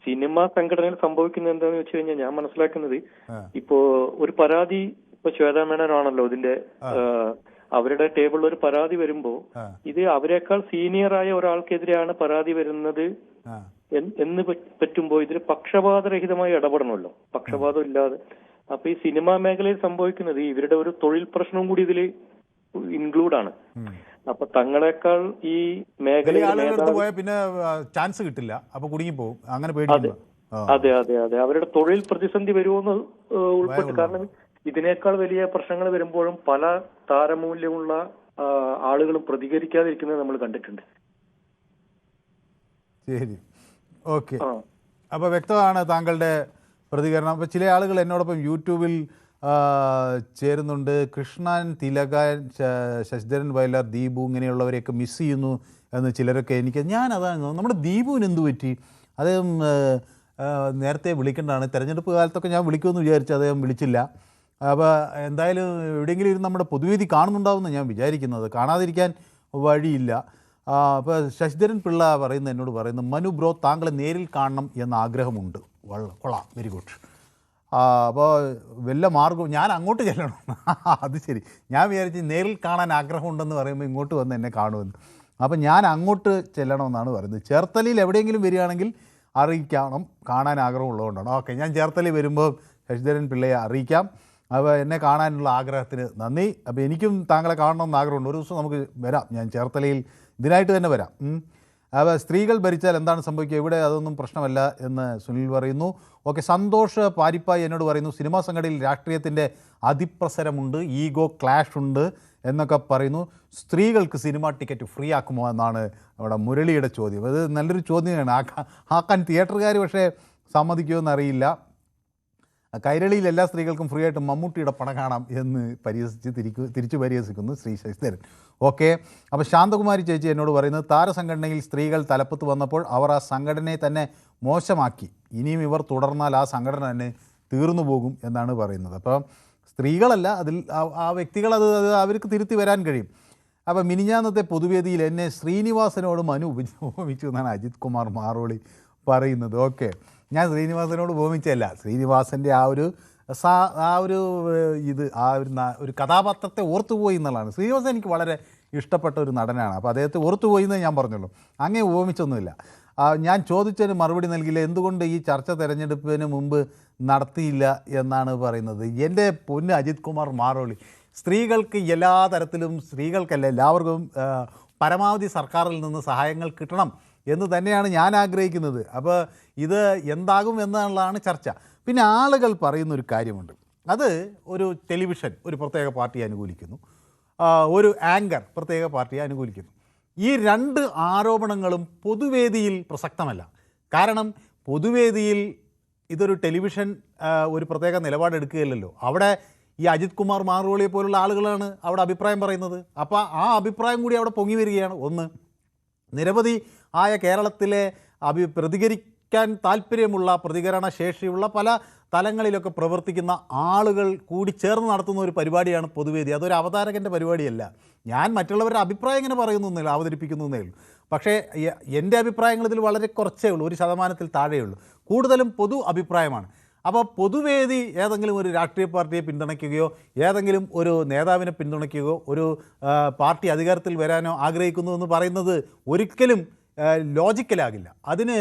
സിനിമാ സംഘടനയിൽ സംഭവിക്കുന്നത് എന്താന്ന് വെച്ച് കഴിഞ്ഞാൽ ഞാൻ മനസ്സിലാക്കുന്നത് ഇപ്പോ ഒരു പരാതി, ഇപ്പൊ ശ്വേതാ മേനോനാണല്ലോ ഇതിന്റെ അവരുടെ ടേബിളിൽ ഒരു പരാതി വരുമ്പോ ഇത് അവരെക്കാൾ സീനിയറായ ഒരാൾക്കെതിരെയാണ് പരാതി വരുന്നത് എന്ന് പറ്റുമ്പോ ഇതിൽ പക്ഷപാതരഹിതമായി ഇടപെടണമല്ലോ, പക്ഷപാതം ഇല്ലാതെ. അപ്പൊ ഈ സിനിമാ മേഖലയിൽ സംഭവിക്കുന്നത് ഇവരുടെ ഒരു തൊഴിൽ പ്രശ്നവും കൂടി ഇതിൽ ഇൻക്ലൂഡ് ആണ്. അപ്പൊ തങ്ങളെക്കാൾ ഈ മേഖലയിൽ പിന്നെ ചാൻസ് കിട്ടില്ല, അപ്പൊ കുടുങ്ങി പോകും, അങ്ങനെ. അതെ അതെ അതെ, അവരുടെ തൊഴിൽ പ്രതിസന്ധി വരുമോന്ന് ഉൾപ്പെട്ട്. കാരണം ഇതിനേക്കാൾ വലിയ പ്രശ്നങ്ങൾ വരുമ്പോഴും പല താരമൂല്യമുള്ള ആളുകളും പ്രതികരിക്കാതിരിക്കുന്നത് നമ്മൾ കണ്ടിട്ടുണ്ട്. ശരി, ഓക്കെ. അപ്പൊ വ്യക്തമാണ് താങ്കളുടെ പ്രതികരണം. അപ്പൊ ചില ആളുകൾ എന്നോടൊപ്പം യൂട്യൂബിൽ ചേരുന്നുണ്ട്. കൃഷ്ണൻ, തിലകൻ, ശശിധരൻ വയലാർ, ദീപു ഇങ്ങനെയുള്ളവരെയൊക്കെ മിസ് ചെയ്യുന്നു എന്ന് ചിലരൊക്കെ ഞാനതാണ് നമ്മുടെ ദീപുവിന് എന്തു പറ്റി? അദ്ദേഹം നേരത്തെ വിളിക്കേണ്ടതാണ്. തെരഞ്ഞെടുപ്പ് കാലത്തൊക്കെ ഞാൻ വിളിക്കുമെന്ന് വിചാരിച്ചു, അദ്ദേഹം വിളിച്ചില്ല. അപ്പോൾ എന്തായാലും എവിടെയെങ്കിലും ഇരുന്ന് നമ്മുടെ പൊതുവേദി കാണുന്നുണ്ടാവുമെന്ന് ഞാൻ വിചാരിക്കുന്നത്, കാണാതിരിക്കാൻ വഴിയില്ല. അപ്പോൾ ശശിധരൻ പിള്ള എന്നോട് പറയുന്നു, മനു ബ്രോ താങ്കളെ നേരിൽ കാണണം എന്ന ആഗ്രഹമുണ്ട്. കൊള്ളാം, വെരി ഗുഡ്. അപ്പോൾ വല്ല മാർഗവും ഞാൻ അങ്ങോട്ട് ചെല്ലണം. അത് ശരി, ഞാൻ വിചാരിച്ച് നേരിൽ കാണാൻ ആഗ്രഹമുണ്ടെന്ന് പറയുമ്പോൾ ഇങ്ങോട്ട് വന്ന് എന്നെ കാണുമെന്ന്. അപ്പം ഞാൻ അങ്ങോട്ട് ചെല്ലണമെന്നാണ് പറയുന്നത്. ചേർത്തലയിൽ എവിടെയെങ്കിലും വരികയാണെങ്കിൽ അറിയിക്കണം, കാണാൻ ആഗ്രഹമുള്ളതുകൊണ്ടാണ്. ഓക്കെ, ഞാൻ ചേർത്തലയിൽ വരുമ്പോൾ ശശിധരൻ പിള്ളയെ അറിയിക്കാം. അപ്പോൾ എന്നെ കാണാനുള്ള ആഗ്രഹത്തിന് നന്ദി. അപ്പോൾ എനിക്കും താങ്കളെ കാണണമെന്ന് ആഗ്രഹമുണ്ട്. ഒരു ദിവസം നമുക്ക് വരാം, ഞാൻ ചേർത്തലയിൽ ഇതിനായിട്ട് തന്നെ വരാം. അപ്പോൾ സ്ത്രീകൾ ഭരിച്ചാൽ എന്താണ് സംഭവിക്കുക? ഇവിടെ അതൊന്നും പ്രശ്നമല്ല എന്ന് സുനിൽ പറയുന്നു. ഓക്കെ, സന്തോഷ് പാരിപ്പായി എന്നോട് പറയുന്നു, സിനിമാ സംഘടനയിൽ രാഷ്ട്രീയത്തിൻ്റെ അതിപ്രസരമുണ്ട്, ഈഗോ ക്ലാഷ് ഉണ്ട് എന്നൊക്കെ പറയുന്നു. സ്ത്രീകൾക്ക് സിനിമ ടിക്കറ്റ് ഫ്രീ ആക്കുമോ എന്നാണ് അവിടെ മുരളിയുടെ ചോദ്യം. അത് നല്ലൊരു ചോദ്യമാണ്. ആക്കാൻ തിയേറ്ററുകാർ പക്ഷേ സമ്മതിക്കുമോ എന്നറിയില്ല. കൈരളിയിൽ എല്ലാ സ്ത്രീകൾക്കും ഫ്രീ ആയിട്ട് മമ്മൂട്ടിയുടെ പടം കാണാം എന്ന് തിരിച്ചു പരിഹസിക്കുന്നു ശ്രീ ശശിധരൻ. ഓക്കെ, അപ്പോൾ ശാന്തകുമാരി ചേച്ചി എന്നോട് പറയുന്നത്, താരസംഘടനയിൽ സ്ത്രീകൾ തലപ്പത്ത് വന്നപ്പോൾ അവർ ആ സംഘടനയെ തന്നെ മോശമാക്കി. ഇനിയും ഇവർ തുടർന്നാൽ ആ സംഘടന തന്നെ തീർന്നു പോകും എന്നാണ് പറയുന്നത്. അപ്പോൾ സ്ത്രീകളല്ല, അതിൽ ആ വ്യക്തികൾ അത് അവർക്ക് തിരുത്തി വരാൻ കഴിയും. അപ്പോൾ മിനിഞ്ഞാന്നത്തെ പൊതുവേദിയിൽ എന്നെ ശ്രീനിവാസനോട് മനു ഉപമിച്ചു എന്നാണ് അജിത് കുമാർ മാറോളി പറയുന്നത്. ഓക്കെ, ഞാൻ ശ്രീനിവാസനോട് ഉപമിച്ചല്ല, ശ്രീനിവാസൻ്റെ ആ ഒരു കഥാപാത്രത്തെ ഓർത്തുപോയി എന്നുള്ളതാണ്. ശ്രീനിവാസൻ എനിക്ക് വളരെ ഇഷ്ടപ്പെട്ട ഒരു നടനാണ്. അപ്പോൾ അദ്ദേഹത്തെ ഓർത്തുപോയി എന്നേ ഞാൻ പറഞ്ഞുള്ളൂ, അങ്ങനെ ഉപമിച്ചൊന്നുമില്ല. ഞാൻ ചോദിച്ചതിന് മറുപടി നൽകില്ല, എന്തുകൊണ്ട് ഈ ചർച്ച തെരഞ്ഞെടുപ്പിന് മുമ്പ് നടത്തിയില്ല എന്നാണ് പറയുന്നത്. എൻ്റെ പൊന്ന് അജിത് കുമാർ മാറോളി, സ്ത്രീകൾക്ക് എല്ലാ തരത്തിലും, സ്ത്രീകൾക്കല്ല എല്ലാവർക്കും പരമാവധി സർക്കാരിൽ നിന്ന് സഹായങ്ങൾ കിട്ടണം എന്ന് തന്നെയാണ് ഞാൻ ആഗ്രഹിക്കുന്നത്. അപ്പോൾ ഇത് എന്താകും എന്നുള്ളതാണ് ചർച്ച. പിന്നെ ആളുകൾ പറയുന്നൊരു കാര്യമുണ്ട്, അത് ഒരു ടെലിവിഷൻ ഒരു പ്രത്യേക പാർട്ടിയെ അനുകൂലിക്കുന്നു, ഒരു ആങ്കർ പ്രത്യേക പാർട്ടിയെ അനുകൂലിക്കുന്നു. ഈ രണ്ട് ആരോപണങ്ങളും പൊതുവേദിയിൽ പ്രസക്തമല്ല. കാരണം പൊതുവേദിയിൽ ഇതൊരു ടെലിവിഷൻ ഒരു പ്രത്യേക നിലപാടെടുക്കുകയല്ലോ. അവിടെ ഈ അജിത് കുമാർ മാറോളിയെ പോലുള്ള ആളുകളാണ് അവിടെ അഭിപ്രായം പറയുന്നത്. അപ്പോൾ ആ അഭിപ്രായം കൂടി അവിടെ പൊങ്ങി വരികയാണ്. ഒന്ന്, നിരവധി ആയ കേരളത്തിലെ പ്രതികരിക്കാൻ താല്പര്യമുള്ള, പ്രതികരണ ശേഷിയുള്ള, പല തലങ്ങളിലൊക്കെ പ്രവർത്തിക്കുന്ന ആളുകൾ കൂടി ചേർന്ന് നടത്തുന്ന ഒരു പരിപാടിയാണ് പൊതുവേദി. അതൊരു അവതാരകൻ്റെ പരിപാടിയല്ല. ഞാൻ മറ്റുള്ളവരുടെ അഭിപ്രായം ഇങ്ങനെ പറയുന്നൊന്നുമില്ല, അവതരിപ്പിക്കുന്നേ ഉള്ളൂ. പക്ഷേ എൻ്റെ അഭിപ്രായങ്ങൾ ഇതിൽ വളരെ കുറച്ചേ ഉള്ളൂ, 1% താഴെയുള്ളൂ. കൂടുതലും പൊതു അഭിപ്രായമാണ്. അപ്പോൾ പൊതുവേദി ഏതെങ്കിലും ഒരു രാഷ്ട്രീയ പാർട്ടിയെ പിന്തുണയ്ക്കുകയോ ഏതെങ്കിലും ഒരു നേതാവിനെ പിന്തുണയ്ക്കുകയോ ഒരു പാർട്ടി അധികാരത്തിൽ വരാനോ ആഗ്രഹിക്കുന്നു എന്ന് പറയുന്നത് ഒരിക്കലും ലോജിക്കലാകില്ല. അതിന്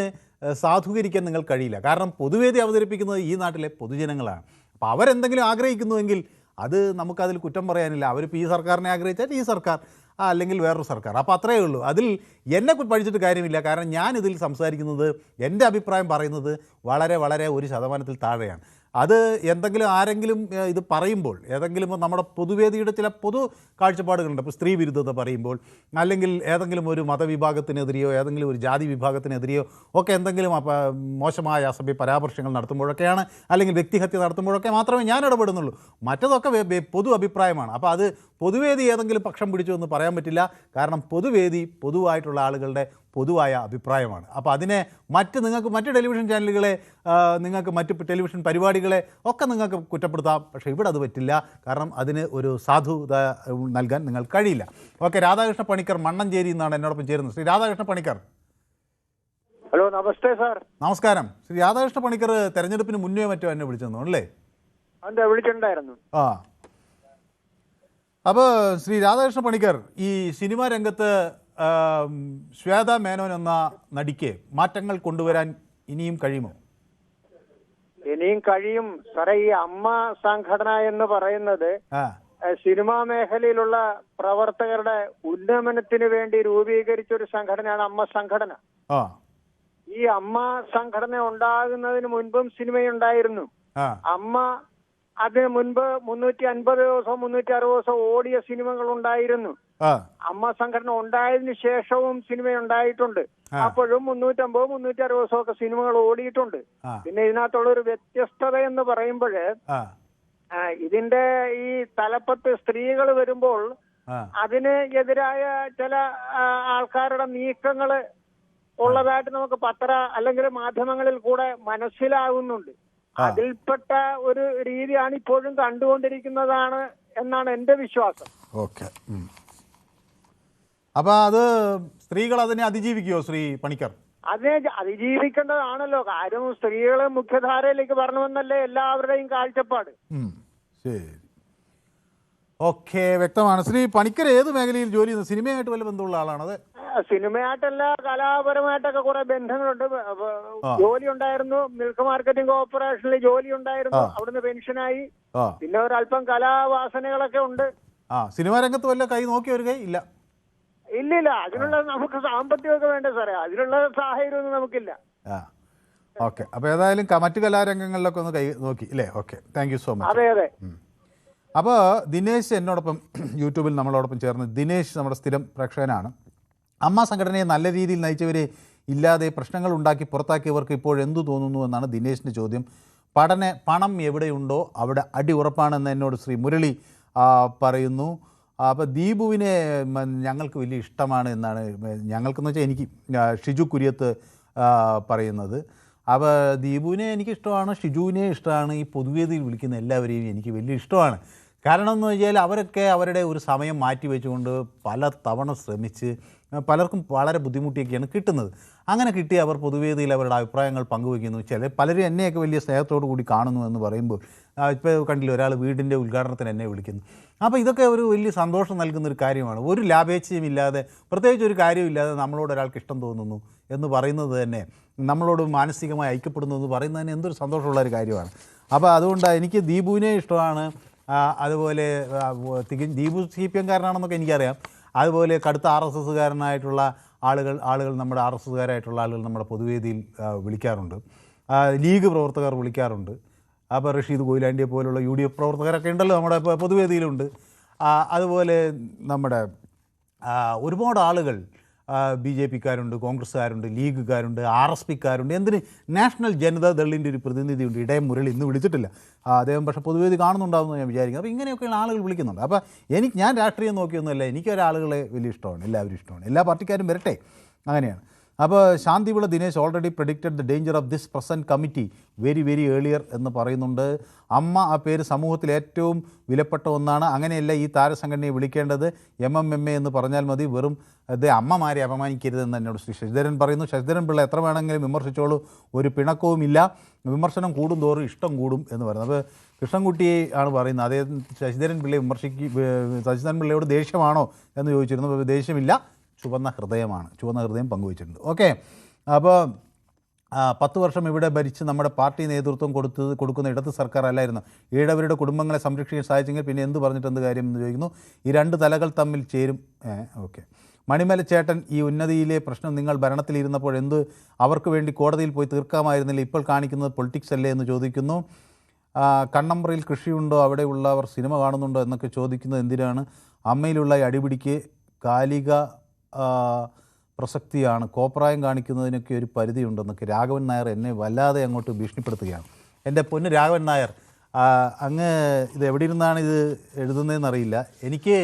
സാധൂകരിക്കാൻ നിങ്ങൾ കഴിയില്ല. കാരണം പൊതുവേദി അവതരിപ്പിക്കുന്നത് ഈ നാട്ടിലെ പൊതുജനങ്ങളാണ്. അപ്പോൾ അവരെന്തെങ്കിലും ആഗ്രഹിക്കുന്നുവെങ്കിൽ അത് നമുക്കതിൽ കുറ്റം പറയാനില്ല. അവരിപ്പോൾ ഈ സർക്കാരിനെ ആഗ്രഹിച്ചാൽ ഈ സർക്കാർ, അല്ലെങ്കിൽ വേറൊരു സർക്കാർ. അപ്പോൾ അത്രയേ ഉള്ളൂ. അതിൽ എന്നെ പഠിച്ചിട്ട് കാര്യമില്ല. കാരണം ഞാനിതിൽ സംസാരിക്കുന്നത്, എൻ്റെ അഭിപ്രായം പറയുന്നത് വളരെ 1% താഴെയാണ്. അത് എന്തെങ്കിലും ആരെങ്കിലും ഇത് പറയുമ്പോൾ, ഏതെങ്കിലും നമ്മുടെ പൊതുവേദിയുടെ ചില പൊതു കാഴ്ചപ്പാടുകളുണ്ട്. ഇപ്പോൾ സ്ത്രീ വിരുദ്ധത പറയുമ്പോൾ, അല്ലെങ്കിൽ ഏതെങ്കിലും ഒരു മതവിഭാഗത്തിനെതിരെയോ ഏതെങ്കിലും ഒരു ജാതി വിഭാഗത്തിനെതിരെയോ ഒക്കെ എന്തെങ്കിലും മോശമായ അസഭ്യ പരാമർശങ്ങൾ നടത്തുമ്പോഴൊക്കെയാണ്, അല്ലെങ്കിൽ വ്യക്തിഹത്യ നടത്തുമ്പോഴൊക്കെ മാത്രമേ ഞാൻ ഇടപെടുന്നുള്ളൂ. മറ്റതൊക്കെ പൊതു അഭിപ്രായമാണ്. അപ്പോൾ അത് പൊതുവേദി ഏതെങ്കിലും പക്ഷം പിടിച്ചു എന്ന് പറയാൻ പറ്റില്ല. കാരണം പൊതുവേദി പൊതുവായിട്ടുള്ള ആളുകളുടെ പൊതുവായ അഭിപ്രായമാണ്. അപ്പോൾ അതിനെ നിങ്ങൾക്ക് മറ്റ് ടെലിവിഷൻ ചാനലുകളെ, നിങ്ങൾക്ക് മറ്റ് ടെലിവിഷൻ പരിപാടികളെ ഒക്കെ നിങ്ങൾക്ക് കുറ്റപ്പെടുത്താം. പക്ഷേ ഇവിടെ അത് പറ്റില്ല. കാരണം അതിന് ഒരു സാധുത നൽകാൻ നിങ്ങൾക്ക് കഴിയില്ല. ഓക്കെ, രാധാകൃഷ്ണ പണിക്കർ മണ്ണഞ്ചേരി എന്നാണ് എന്നോടൊപ്പം ചേരുന്നത്. ശ്രീ രാധാകൃഷ്ണ പണിക്കർ. ഹലോ, നമസ്തേ സാർ. നമസ്കാരം. ശ്രീ രാധാകൃഷ്ണ പണിക്കർ തെരഞ്ഞെടുപ്പിന് മുന്നേ മറ്റോ എന്നെ വിളിച്ചെന്നു അല്ലേ? അതെ, വിളിച്ചിട്ടുണ്ടായിരുന്നു. അപ്പോൾ ശ്രീ രാധാകൃഷ്ണ പണിക്കർ, ഈ സിനിമാ രംഗത്ത് ശ്വേത മേനോൻ എന്ന നടിക്ക് മാറ്റങ്ങൾ കൊണ്ടുവരാൻ ഇനിയും കഴിയുമോ? ഇനിയും കഴിയും സാറേ. ഈ അമ്മ സംഘടന എന്ന് പറയുന്നത് സിനിമാ മേഖലയിലുള്ള പ്രവർത്തകരുടെ ഉന്നമനത്തിന് വേണ്ടി രൂപീകരിച്ച ഒരു സംഘടനയാണ് അമ്മ സംഘടന. ഈ അമ്മ സംഘടന ഉണ്ടാകുന്നതിന് മുൻപും സിനിമയുണ്ടായിരുന്നു. അമ്മ അതിന് മുൻപ് 350 ദിവസം 360 ദിവസം ഓടിയ സിനിമകൾ ഉണ്ടായിരുന്നു. അമ്മ സംഘടന ഉണ്ടായതിനു ശേഷവും സിനിമ ഉണ്ടായിട്ടുണ്ട്. അപ്പോഴും 350 360 ദിവസമൊക്കെ സിനിമകൾ ഓടിയിട്ടുണ്ട്. പിന്നെ ഇതിനകത്തുള്ള ഒരു വ്യത്യസ്തത എന്ന് പറയുമ്പോഴ് ഇതിന്റെ ഈ തലപ്പത്ത് സ്ത്രീകൾ വരുമ്പോൾ അതിന് എതിരായ ചില ആൾക്കാരുടെ നീക്കങ്ങൾ ഉള്ളതായിട്ട് നമുക്ക് അല്ലെങ്കിൽ മാധ്യമങ്ങളിൽ കൂടെ മനസ്സിലാകുന്നുണ്ട്. അതിൽപ്പെട്ട ഒരു രീതിയാണ് ഇപ്പോഴും കണ്ടുകൊണ്ടിരിക്കുന്നതാണ് എന്നാണ് എന്റെ വിശ്വാസം. ഓക്കെ. അപ്പൊ അത് സ്ത്രീകൾ അതിനെ അതിജീവിക്കുമോ ശ്രീ പണിക്കർ? അതിനെ അതിജീവിക്കേണ്ടതാണല്ലോ. കാര്യം സ്ത്രീകളെ മുഖ്യധാരയിലേക്ക് വരണമെന്നല്ലേ എല്ലാവരുടെയും കാഴ്ചപ്പാട്. ശരി, ഓക്കെ, വ്യക്തമാണ്. ശ്രീ പണിക്കർ ഏത് മേഖലയിൽ ജോലി ചെയ്യുന്നത്? സിനിമയായിട്ട് വല്ല ബന്ധമുള്ള ആളാണ്? അത് സിനിമയായിട്ടല്ല, കലാപരമായിട്ടൊക്കെ കുറെ ബന്ധങ്ങളുണ്ട്. ജോലി ഉണ്ടായിരുന്നു, മിൽക്ക് മാർക്കറ്റിംഗ് കോർപ്പറേഷനിൽ ജോലി ഉണ്ടായിരുന്നു, അവിടുന്ന് പെൻഷനായി. പിന്നെ ഒരല്പം കലാവാസനകളൊക്കെ ഉണ്ട്. സിനിമാ രംഗത്ത് വല്ല കൈ നോക്കിയ ഒരു കൈ ഇല്ല? ഇല്ലില്ല, അതിനുള്ള നമുക്ക് സാമ്പത്തികമൊക്കെ വേണ്ടേ സാറേ, അതിനുള്ള സാഹചര്യമൊന്നും നമുക്കില്ല. ഓക്കെ, അപ്പൊ ഏതായാലും മറ്റു കലാരംഗങ്ങളിലൊക്കെ ഒന്ന് കൈ നോക്കി അല്ലേ? Okay, thank you so much. അതെ അതെ. അപ്പോൾ ദിനേശ് എന്നോടൊപ്പം യൂട്യൂബിൽ നമ്മളോടൊപ്പം ചേർന്ന്, ദിനേശ് നമ്മുടെ സ്ഥിരം പ്രേക്ഷകനാണ്. അമ്മ സംഘടനയെ നല്ല രീതിയിൽ നയിച്ചവരെ ഇല്ലാതെ പ്രശ്നങ്ങൾ ഉണ്ടാക്കി പുറത്താക്കിയവർക്ക് ഇപ്പോഴെന്തു തോന്നുന്നു എന്നാണ് ദിനേശിൻ്റെ ചോദ്യം. പണം എവിടെയുണ്ടോ അവിടെ അടി ഉറപ്പാണെന്ന് എന്നോട് ശ്രീ മുരളി പറയുന്നു. അപ്പോൾ ദീപുവിനെ ഞങ്ങൾക്ക് വലിയ ഇഷ്ടമാണ് എന്നാണ്, ഞങ്ങൾക്കെന്ന് വെച്ചാൽ എനിക്ക് ഷിജു കുര്യത്ത് പറയുന്നത്. അപ്പോൾ ദീപുവിനെ എനിക്കിഷ്ടമാണ്, ഷിജുവിനെ ഇഷ്ടമാണ്, ഈ പൊതുവേദിയിൽ വിളിക്കുന്ന എല്ലാവരെയും എനിക്ക് വലിയ ഇഷ്ടമാണ്. കാരണം എന്ന് വെച്ചാൽ അവരൊക്കെ അവരുടെ ഒരു സമയം മാറ്റി വെച്ചുകൊണ്ട് പല തവണ ശ്രമിച്ച് പലർക്കും വളരെ ബുദ്ധിമുട്ടിയൊക്കെയാണ് കിട്ടുന്നത്. അങ്ങനെ കിട്ടി അവർ പൊതുവേദിയിൽ അവരുടെ അഭിപ്രായങ്ങൾ പങ്കുവയ്ക്കുന്നു. പലരും എന്നെയൊക്കെ വലിയ സ്നേഹത്തോടു കൂടി കാണുന്നു എന്ന് പറയുമ്പോൾ ഇപ്പോൾ കണ്ടില്ല, ഒരാൾ വീടിൻ്റെ ഉദ്ഘാടനത്തിന് എന്നെ വിളിക്കുന്നു. അപ്പോൾ ഇതൊക്കെ ഒരു വലിയ സന്തോഷം നൽകുന്നൊരു കാര്യമാണ്. ഒരു ലാഭേച്ഛയുമില്ലാതെ, പ്രത്യേകിച്ച് ഒരു കാര്യമില്ലാതെ നമ്മളോട് ഒരാൾക്ക് ഇഷ്ടം തോന്നുന്നു എന്ന് പറയുന്നത് തന്നെ, നമ്മളോട് മാനസികമായി ഐക്യപ്പെടുന്നു എന്ന് പറയുന്നത് തന്നെ എന്തൊരു സന്തോഷമുള്ളൊരു കാര്യമാണ്. അപ്പോൾ അതുകൊണ്ട് എനിക്ക് ദീപുവിനെ ഇഷ്ടമാണ്. അതുപോലെ ദീപു CPM കാരനാണെന്നൊക്കെ എനിക്കറിയാം. അതുപോലെ കടുത്ത RSSകാരനായിട്ടുള്ള ആളുകൾ നമ്മുടെ RSSകാരായിട്ടുള്ള ആളുകൾ നമ്മുടെ പൊതുവേദിയിൽ വിളിക്കാറുണ്ട്. ലീഗ് പ്രവർത്തകർ വിളിക്കാറുണ്ട്. അപ്പോൾ റഷീദ് കൊയിലാണ്ടിയെ പോലുള്ള UDF പ്രവർത്തകരൊക്കെ ഉണ്ടല്ലോ നമ്മുടെ പൊതുവേദിയിലുണ്ട്. അതുപോലെ നമ്മുടെ ഒരുപാട് ആളുകൾ BJPക്കാരുണ്ട്, കോൺഗ്രസ്സുകാരുണ്ട്, ലീഗുകാരുണ്ട്, RSPക്കാരുണ്ട്. എന്തിന് നാഷണൽ ജനതാ ദളിൻ്റെ ഒരു പ്രതിനിധിയുണ്ട്, ഇടയം മുരളി, ഇന്ന് വിളിച്ചിട്ടില്ല അദ്ദേഹം, പക്ഷേ പൊതുവേദി കാണുന്നുണ്ടാവുമെന്ന് ഞാൻ വിചാരിക്കുന്നു. അപ്പോൾ ഇങ്ങനെയൊക്കെയുള്ള ആളുകൾ വിളിക്കുന്നുണ്ട്. അപ്പോൾ ഞാൻ രാഷ്ട്രീയം നോക്കിയൊന്നുമല്ല, എനിക്കൊരാളുകളെ വലിയ ഇഷ്ടമാണ്, എല്ലാവരും ഇഷ്ടമാണ്, എല്ലാ പാർട്ടിക്കാരും വരട്ടെ, അങ്ങനെയാണ്. അപ്പോൾ Shanthivila Dinesh already predicted the danger of this present committee very very earlier എന്ന് പറയുന്നുണ്ട്. അമ്മ ആ പേര് സമൂഹത്തിൽ ഏറ്റവും വിലപ്പെട്ട ഒന്നാണ്. അങ്ങനെയല്ല ഈ താരസംഘടനയെ വിളിക്കേണ്ടത്, MMMA എന്ന് പറഞ്ഞാൽ മതി. വെറും അമ്മമാരെ അപമാനിക്കരുതെന്ന് എന്നോട് ശ്രീ ശശിധരൻ പറയുന്നു. ശശിധരൻ പിള്ള എത്ര വേണമെങ്കിലും വിമർശിച്ചോളൂ, ഒരു പിണക്കവുമില്ല, വിമർശനം കൂടുന്തോറും ഇഷ്ടം കൂടും എന്ന് പറയുന്നത്. അപ്പോൾ കൃഷ്ണൻകുട്ടിയെ ആണ് പറയുന്നത്. അദ്ദേഹം ശശിധരൻ പിള്ളയോട് ദേഷ്യമാണോ എന്ന് ചോദിച്ചിരുന്നു. അപ്പോൾ ദേഷ്യമില്ല, ചുവന്ന ഹൃദയം പങ്കുവച്ചിട്ടുണ്ട്. ഓക്കെ, അപ്പോൾ 10 വർഷം ഇവിടെ ഭരിച്ച് നമ്മുടെ പാർട്ടി നേതൃത്വം കൊടുക്കുന്ന ഇടത് സർക്കാർ അല്ലായിരുന്നു. ഈഴവരുടെ കുടുംബങ്ങളെ സംരക്ഷിക്കാൻ സാധിച്ചെങ്കിൽ പിന്നെ എന്ത് പറഞ്ഞിട്ട് എന്ത് കാര്യം എന്ന് ചോദിക്കുന്നു. ഈ രണ്ട് തലകൾ തമ്മിൽ ചേരും. ഓക്കെ, മണിമല ചേട്ടൻ, ഈ ഉന്നതിയിലെ പ്രശ്നം നിങ്ങൾ ഭരണത്തിലിരുന്നപ്പോൾ അവർക്ക് വേണ്ടി കോടതിയിൽ പോയി തീർക്കാമായിരുന്നില്ല, ഇപ്പോൾ കാണിക്കുന്നത് പൊളിറ്റിക്സ് അല്ലേ എന്ന് ചോദിക്കുന്നു. കണ്ണമ്പ്രയിൽ കൃഷിയുണ്ടോ, അവിടെയുള്ളവർ സിനിമ കാണുന്നുണ്ടോ എന്നൊക്കെ ചോദിക്കുന്നത് എന്തിനാണ്? അമ്മയിലുള്ള ഈ അടിപിടിക്ക് കാലിക പ്രസക്തിയാണ്, കോപ്രായം കാണിക്കുന്നതിനൊക്കെ ഒരു പരിധിയുണ്ടെന്നൊക്കെ രാഘവൻ നായർ എന്നെ വല്ലാതെ അങ്ങോട്ട് ഭീഷണിപ്പെടുത്തുകയാണ്. എൻ്റെ പൊന്ന് രാഘവൻ നായർ, അങ്ങ് ഇത് എവിടെ ഇരുന്നാണ് ഇത് എഴുതുന്നതെന്നറിയില്ല. എനിക്ക്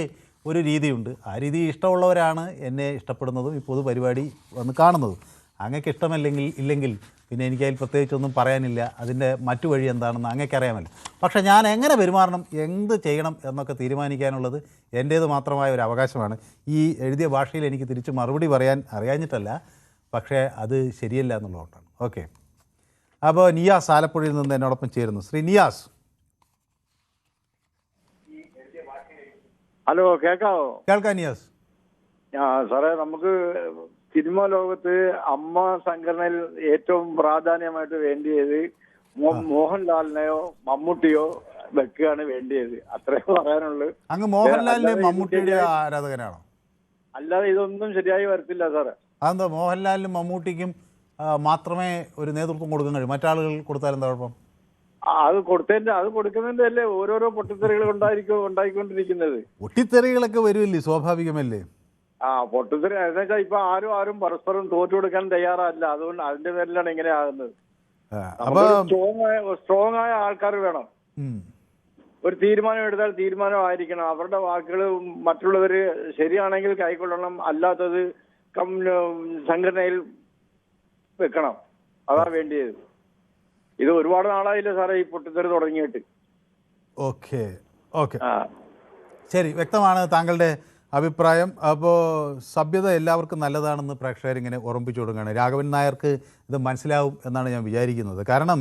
ഒരു രീതിയുണ്ട്, ആ രീതി ഇഷ്ടമുള്ളവരാണ് എന്നെ ഇഷ്ടപ്പെടുന്നതും ഈ പൊതുപരിപാടി വന്ന് കാണുന്നതും. അങ്ങക്ക് ഇല്ലെങ്കിൽ പിന്നെ എനിക്കതിൽ പ്രത്യേകിച്ചൊന്നും പറയാനില്ല. അതിൻ്റെ മറ്റു വഴി എന്താണെന്ന് അങ്ങക്കറിയാമല്ലോ. പക്ഷേ ഞാൻ എങ്ങനെ പെരുമാറണം, എന്ത് ചെയ്യണം എന്നൊക്കെ തീരുമാനിക്കാനുള്ളത് എൻ്റേത് മാത്രമായ ഒരു അവകാശമാണ്. ഈ എഴുതിയ ഭാഷയിൽ എനിക്ക് തിരിച്ച് മറുപടി പറയാൻ അറിയാഞ്ഞിട്ടല്ല, പക്ഷേ അത് ശരിയല്ല എന്നുള്ളതുകൊണ്ടാണ്. ഓക്കെ, അപ്പോൾ നിയാസ് ആലപ്പുഴയിൽ നിന്ന് എന്നോടൊപ്പം ചേരുന്നു. ശ്രീ നിയാസ്. ഹലോ, കേൾക്കാവോ? കേൾക്കാം നിയാസ്. സാറേ, നമുക്ക് സിനിമാ ലോകത്ത് അമ്മ സംഘടനയിൽ ഏറ്റവും പ്രാധാന്യമായിട്ട് വേണ്ടിയത് മോഹൻലാലിനെയോ മമ്മൂട്ടിയോ വെക്കുകയാണ് വേണ്ടിയത്. അത്രേ പറയാനുള്ളൂ. അങ്ങ് മോഹൻലാലിന്റെ മമ്മൂട്ടിയുടെ ആരാധകനാണോ? അല്ലാതെ ഇതൊന്നും ശരിയായി വരത്തില്ല സാറേ. അതെന്താ മോഹൻലാലിനും മമ്മൂട്ടിക്കും മാത്രമേ ഒരു നേതൃത്വം കൊടുക്കാൻ കഴിയും, മറ്റാളുകൾ കൊടുത്താൽ എന്താ കുഴപ്പം? അത് കൊടുക്കുന്നതിന്റെ അല്ലേ ഓരോരോ പൊട്ടിത്തെറികൾ ഉണ്ടായിക്കൊണ്ടിരിക്കുന്നത്. പൊട്ടിത്തെറികളൊക്കെ വരുമല്ലേ, സ്വാഭാവികമല്ലേ? പൊട്ടിത്തെറി എന്ന് വെച്ചാൽ ഇപ്പൊ ആരും പരസ്പരം തോറ്റു കൊടുക്കാൻ തയ്യാറല്ല. അതുകൊണ്ട് അതിന്റെ പേരിലാണ് ഇങ്ങനെ ആകുന്നത്. സ്ട്രോങ് ആയ ആൾക്കാർ വേണം. ഒരു തീരുമാനം എടുത്താൽ തീരുമാനമായിരിക്കണം. അവരുടെ വാക്കുകൾ മറ്റുള്ളവര് ശരിയാണെങ്കിൽ കൈക്കൊള്ളണം, അല്ലാത്തത് സംഘടനയിൽ വെക്കണം. അതാ വേണ്ടിയത്. ഇത് ഒരുപാട് നാളായില്ല സാറേ ഈ പൊട്ടിത്തെറി തുടങ്ങിയിട്ട്. ഓക്കെ ഓക്കെ, ശരി, വ്യക്തമാണ് താങ്കളുടെ അഭിപ്രായം. അപ്പോൾ സഭ്യത എല്ലാവർക്കും നല്ലതാണെന്ന് പ്രേക്ഷകരിങ്ങനെ ഓർമ്മിപ്പിച്ചു കൊടുക്കുകയാണ്. രാഘവൻ നായർക്ക് ഇത് മനസ്സിലാവും എന്നാണ് ഞാൻ വിചാരിക്കുന്നത്. കാരണം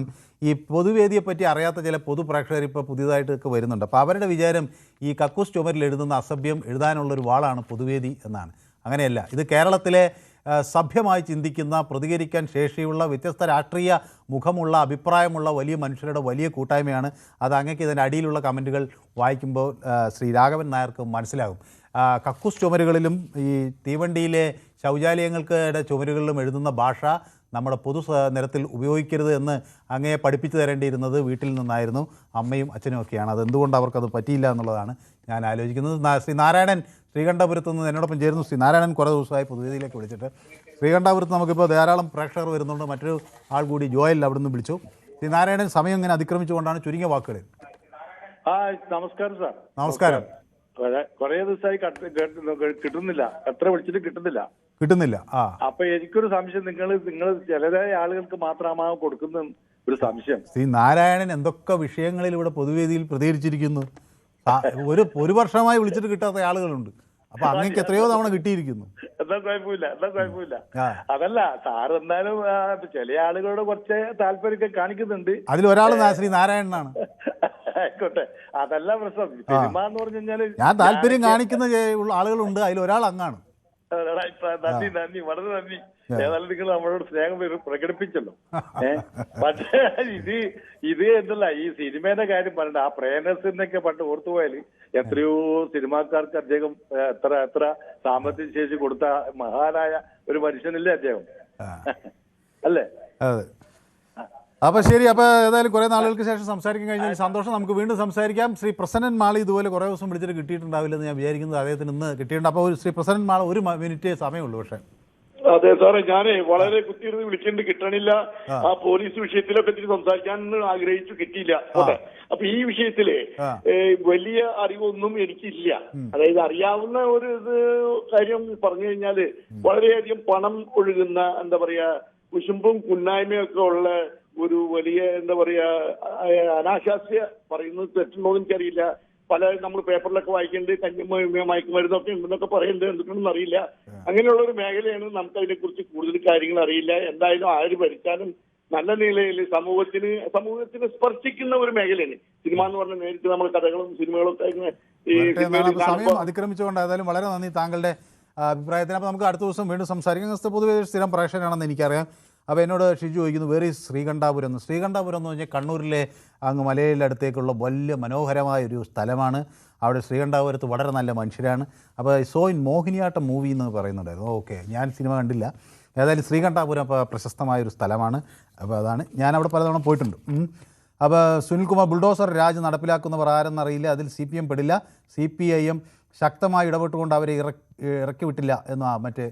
ഈ പൊതുവേദിയെപ്പറ്റി അറിയാത്ത ചില പൊതുപ്രേക്ഷകർ ഇപ്പോൾ പുതിയതായിട്ടൊക്കെ വരുന്നുണ്ട്. അപ്പോൾ അവരുടെ വിചാരം ഈ കക്കൂസ് ചുമരിൽ എഴുതുന്ന അസഭ്യം എഴുതാനുള്ളൊരു വാളാണ് പൊതുവേദി എന്നാണ്. അങ്ങനെയല്ല, ഇത് കേരളത്തിലെ സഭ്യമായി ചിന്തിക്കുന്ന, പ്രതികരിക്കാൻ ശേഷിയുള്ള, വ്യത്യസ്ത രാഷ്ട്രീയ മുഖമുള്ള, അഭിപ്രായമുള്ള വലിയ മനുഷ്യരുടെ വലിയ കൂട്ടായ്മയാണ്. അത് അങ്ങേക്ക് ഇതിൻ്റെ അടിയിലുള്ള കമൻറ്റുകൾ വായിക്കുമ്പോൾ ശ്രീ രാഘവൻ നായർക്ക് മനസ്സിലാകും. കക്കൂസ് ചുമരുകളിലും ഈ തീവണ്ടിയിലെ ശൗചാലയങ്ങൾക്ക് ചുമരുകളിലും എഴുതുന്ന ഭാഷ നമ്മുടെ പൊതു നിരത്തിൽ ഉപയോഗിക്കരുത് എന്ന് അങ്ങയെ പഠിപ്പിച്ചു തരേണ്ടിയിരുന്നത് വീട്ടിൽ നിന്നായിരുന്നു, അമ്മയും അച്ഛനും ഒക്കെയാണ്. അതെന്തുകൊണ്ട് അവർക്കത് പറ്റിയില്ല എന്നുള്ളതാണ് ഞാൻ ആലോചിക്കുന്നത്. ശ്രീ നാരായണൻ ശ്രീകണ്ഠപുരത്ത് നിന്ന് എന്നോടൊപ്പം ചേരുന്നു. ശ്രീ നാരായണൻ കുറേ ദിവസമായി പൊതുവേദിയിലേക്ക് വിളിച്ചിട്ട്. ശ്രീകണ്ഠപുരത്ത് നമുക്കിപ്പോൾ ധാരാളം പ്രേക്ഷകർ വരുന്നുണ്ട്. മറ്റൊരു ആൾ കൂടി ജോയൽ അവിടെ നിന്ന് വിളിച്ചു. ശ്രീ നാരായണൻ, സമയം ഇങ്ങനെ അതിക്രമിച്ചുകൊണ്ടാണ് ചുരുങ്ങിയ വാക്കുകളിൽ. നമസ്കാരം സാർ. നമസ്കാരം. കുറേ ദിവസമായി കിട്ടുന്നില്ല, എത്ര വിളിച്ചിട്ട് കിട്ടുന്നില്ല. അപ്പൊ എനിക്കൊരു സംശയം, നിങ്ങൾ ചിലരായ ആളുകൾക്ക് മാത്രമാണ് കൊടുക്കുന്ന ഒരു സംശയം. ശ്രീ നാരായണൻ എന്തൊക്കെ വിഷയങ്ങളിൽ ഇവിടെ പൊതുവേദിയിൽ പ്രതികരിച്ചിരിക്കുന്നു. ഒരു വർഷമായി വിളിച്ചിട്ട് കിട്ടാത്ത ആളുകളുണ്ട്. അപ്പൊ അങ്ങേക്ക് എത്രയോ തവണ കിട്ടിയിരിക്കുന്നു. എന്നാ കുഴപ്പമില്ല. അതല്ല സാർ, എന്നാലും ചില ആളുകളോട് കുറച്ച് താല്പര്യമൊക്കെ കാണിക്കുന്നുണ്ട്. അതിലൊരാൾ ശ്രീ നാരായണനാണ്. ആയിക്കോട്ടെ, അതല്ല പ്രശ്നം. സിനിമ എന്ന് പറഞ്ഞു കഴിഞ്ഞാല് ഞാൻ താല്പര്യം കാണിക്കുന്ന ആളുകളുണ്ട്, അതിലൊരാൾ അങ്ങാണ്. നന്ദി, വളരെ നന്ദി. ഏതായാലും നിങ്ങൾ നമ്മളോട് സ്നേഹം പ്രകടിപ്പിച്ചല്ലോ. പക്ഷേ ഇത് എന്തല്ല, ഈ സിനിമയുടെ കാര്യം പറഞ്ഞ ആ പ്രേനസിനൊക്കെ പണ്ട് ഓർത്തുപോയാല് എത്രയോ സിനിമാക്കാർക്ക് അദ്ദേഹം എത്ര സാമ്പത്തിക ശേഷി കൊടുത്ത മഹാനായ ഒരു മനുഷ്യനല്ലേ അദ്ദേഹം, അല്ലേ? അതെ. അപ്പോൾ ശരി, അപ്പോൾ ഏതായാലും കുറേ നാളുകൾക്ക് ശേഷം സംസാരിക്കാൻ കഴിഞ്ഞാൽ സന്തോഷം. നമുക്ക് വീണ്ടും സംസാരിക്കാം. ശ്രീ പ്രസന്നൻ മാളി ഇതുപോലെ കുറേ ദിവസം വിളിച്ചിട്ട് കിട്ടിയിട്ടുണ്ടാവില്ലെന്ന് ഞാൻ വിചാരിക്കുന്നത്. അദ്ദേഹത്തിന് ഇന്ന് കിട്ടിയിട്ടുണ്ട്. അപ്പോൾ ശ്രീ പ്രസന്നൻ മാള, 1 മിനിറ്റ് സമയമുള്ളൂ. പക്ഷേ അതെ സാറേ, ഞാനേ വളരെ കുത്തിയിരുന്ന് വിളിക്കേണ്ടി കിട്ടണില്ല. ആ പോലീസ് വിഷയത്തിലൊക്കെ സംസാരിക്കാൻ ആഗ്രഹിച്ചു, കിട്ടിയില്ല. അപ്പൊ ഈ വിഷയത്തില് വലിയ അറിവൊന്നും എനിക്കില്ല. അതായത് അറിയാവുന്ന ഒരു കാര്യം പറഞ്ഞു കഴിഞ്ഞാല് വളരെയധികം പണം ഒഴുകുന്ന, എന്താ പറയാ, കുശുമ്പും കുന്നായ്മയും ഒക്കെ ഉള്ള ഒരു വലിയ, എന്താ പറയാ, അനാശാസ്യ പറയുന്നത് തെറ്റുണ്ടോന്ന് എനിക്കറിയില്ല. പല നമ്മൾ പേപ്പറിലൊക്കെ വായിക്കുന്നുണ്ട്, മയക്കുമരുന്നൊക്കെ ഉണ്ടെന്നൊക്കെ പറയുന്നുണ്ട്, എന്തൊക്കെയാണെന്ന് അറിയില്ല. അങ്ങനെയുള്ള ഒരു മേഖലയാണ്. നമുക്ക് അതിനെക്കുറിച്ച് കൂടുതൽ കാര്യങ്ങൾ അറിയില്ല. എന്തായാലും ആര് ഭരിച്ചാലും നല്ല നിലയിൽ സമൂഹത്തിന് സ്പർശിക്കുന്ന ഒരു മേഖലയാണ് സിനിമ എന്ന് പറഞ്ഞാൽ. നേരിട്ട് നമ്മൾ കഥകളും സിനിമകളും ഒക്കെ സമയം അതിക്രമിച്ചുകൊണ്ട് ഏതായാലും വളരെ നന്ദി താങ്കളുടെ അഭിപ്രായത്തിന്. അപ്പോൾ നമുക്ക് അടുത്ത ദിവസം വീണ്ടും സംസാരിക്കാം. പൊതുവെ സ്ഥിരം പ്രേക്ഷകനാണെന്ന് എനിക്കറിയാം. അപ്പോൾ എന്നോട് ഷിജു ചോദിക്കുന്നു, വേറെ ശ്രീകണ്ഠാപുരം എന്ന്. ശ്രീകണ്ഠാപുരം എന്ന് പറഞ്ഞാൽ കണ്ണൂരിലെ അങ്ങ് മലയുടെ അടുത്തേക്കുള്ള വലിയ മനോഹരമായൊരു സ്ഥലമാണ്. അവിടെ ശ്രീകണ്ഠാപുരത്ത് വളരെ നല്ല മനുഷ്യരാണ്. അപ്പോൾ ഇൻ മോഹിനിയാട്ടം മൂവി എന്ന് പറയുന്നുണ്ടായിരുന്നു. ഓക്കെ, ഞാൻ സിനിമ കണ്ടില്ല. ഏതായാലും ശ്രീകണ്ഠാപുരം അപ്പോൾ പ്രശസ്തമായൊരു സ്ഥലമാണ്. അപ്പോൾ അതാണ്, ഞാനവിടെ പലതവണ പോയിട്ടുണ്ട്. അപ്പോൾ സുനിൽകുമാർ, ബുൾഡോസർ രാജ് നടപ്പിലാക്കുന്നവർ ആരെന്നറിയില്ല, അതിൽ CPM പെടില്ല. CPIM ശക്തമായി ഇടപെട്ടുകൊണ്ട് അവരെ ഇറക്കി വിട്ടില്ല എന്ന മറ്റേ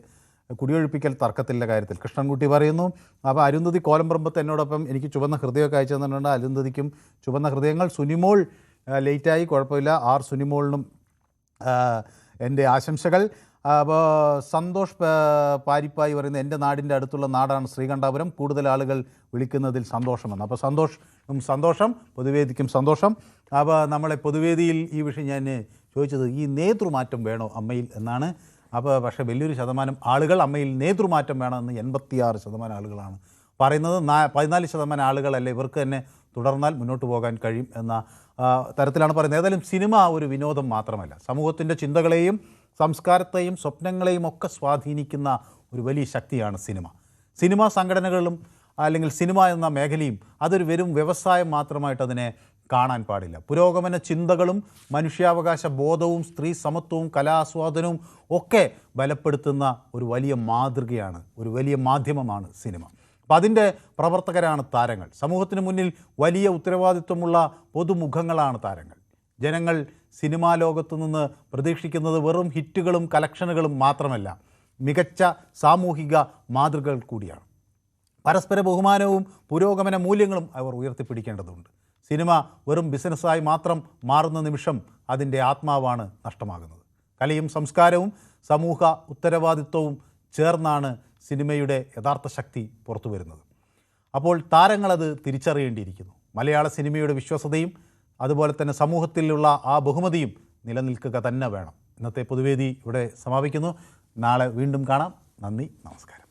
കുടിയൊഴിപ്പിക്കൽ തർക്കത്തിൻ്റെ കാര്യത്തിൽ കൃഷ്ണൻകുട്ടി പറയുന്നു. അപ്പോൾ അരുന്ധതി കോലംപറമ്പത്ത് എന്നോടൊപ്പം എനിക്ക് ചുവന്ന ഹൃദയമൊക്കെ അയച്ചു തന്നിട്ടുണ്ട്. അരുന്ധതിക്കും ചുവന്ന ഹൃദയങ്ങൾ. സുനിമോൾ ലേറ്റായി, കുഴപ്പമില്ല. സുനിമോളിനും എൻ്റെ ആശംസകൾ. അപ്പോൾ സന്തോഷ് പാരിപ്പായി പറയുന്നത്, എൻ്റെ നാടിൻ്റെ അടുത്തുള്ള നാടാണ് ശ്രീകണ്ഠാപുരം, കൂടുതൽ ആളുകൾ വിളിക്കുന്നതിൽ സന്തോഷമെന്ന്. അപ്പോൾ സന്തോഷം, പൊതുവേദിക്കും സന്തോഷം. അപ്പോൾ നമ്മളെ പൊതുവേദിയിൽ ഈ വിഷയം ഞാൻ ചോദിച്ചത്, ഈ നേതൃമാറ്റം വേണോ അമ്മയിൽ എന്നാണ്. അപ്പോൾ പക്ഷേ വലിയൊരു ശതമാനം ആളുകൾ അമ്മയിൽ നേതൃമാറ്റം വേണമെന്ന് 86% ആളുകളാണ് പറയുന്നത്. 14% ആളുകളല്ലേ ഇവർക്ക് തന്നെ തുടർന്നാൽ മുന്നോട്ട് പോകാൻ കഴിയും എന്ന തരത്തിലാണ് പറയുന്നത്. ഏതായാലും സിനിമ ഒരു വിനോദം മാത്രമല്ല, സമൂഹത്തിൻ്റെ ചിന്തകളെയും സംസ്കാരത്തെയും സ്വപ്നങ്ങളെയും ഒക്കെ സ്വാധീനിക്കുന്ന ഒരു വലിയ ശക്തിയാണ് സിനിമ. സിനിമാ സംഘടനകളും അല്ലെങ്കിൽ സിനിമ എന്ന മേഖലയും അതൊരു വെറും വ്യവസായം മാത്രമായിട്ട് അതിനെ കാണാൻ പാടില്ല. പുരോഗമന ചിന്തകളും മനുഷ്യാവകാശ ബോധവും സ്ത്രീ സമത്വവും കലാസ്വാദനവും ഒക്കെ ബലപ്പെടുത്തുന്ന ഒരു വലിയ മാതൃകയാണ്, ഒരു വലിയ മാധ്യമമാണ് സിനിമ. അപ്പം അതിൻ്റെ പ്രവർത്തകരാണ് താരങ്ങൾ. സമൂഹത്തിന് മുന്നിൽ വലിയ ഉത്തരവാദിത്വമുള്ള പൊതുമുഖങ്ങളാണ് താരങ്ങൾ. ജനങ്ങൾ സിനിമാ ലോകത്തു നിന്ന് പ്രതീക്ഷിക്കുന്നത് വെറും ഹിറ്റുകളും കളക്ഷനുകളും മാത്രമല്ല, മികച്ച സാമൂഹിക മാതൃകകൾ കൂടിയാണ്. പരസ്പര ബഹുമാനവും പുരോഗമന മൂല്യങ്ങളും അവർ ഉയർത്തിപ്പിടിക്കേണ്ടതുണ്ട്. സിനിമ വെറും ബിസിനസ്സായി മാത്രം മാറുന്ന നിമിഷം അതിൻ്റെ ആത്മാവാണ് നഷ്ടമാകുന്നത്. കലയും സംസ്കാരവും സമൂഹ ഉത്തരവാദിത്വവും ചേർന്നാണ് സിനിമയുടെ യഥാർത്ഥ ശക്തി പുറത്തു വരുന്നത്. അപ്പോൾ താരങ്ങളത് തിരിച്ചറിയേണ്ടിയിരിക്കുന്നു. മലയാള സിനിമയുടെ വിശ്വസതയും അതുപോലെ തന്നെ സമൂഹത്തിലുള്ള ആ ബഹുമതിയും നിലനിൽക്കുക തന്നെ വേണം. ഇന്നത്തെ പൊതുവേദി ഇവിടെ സമാപിക്കുന്നു. നാളെ വീണ്ടും കാണാം. നന്ദി, നമസ്കാരം.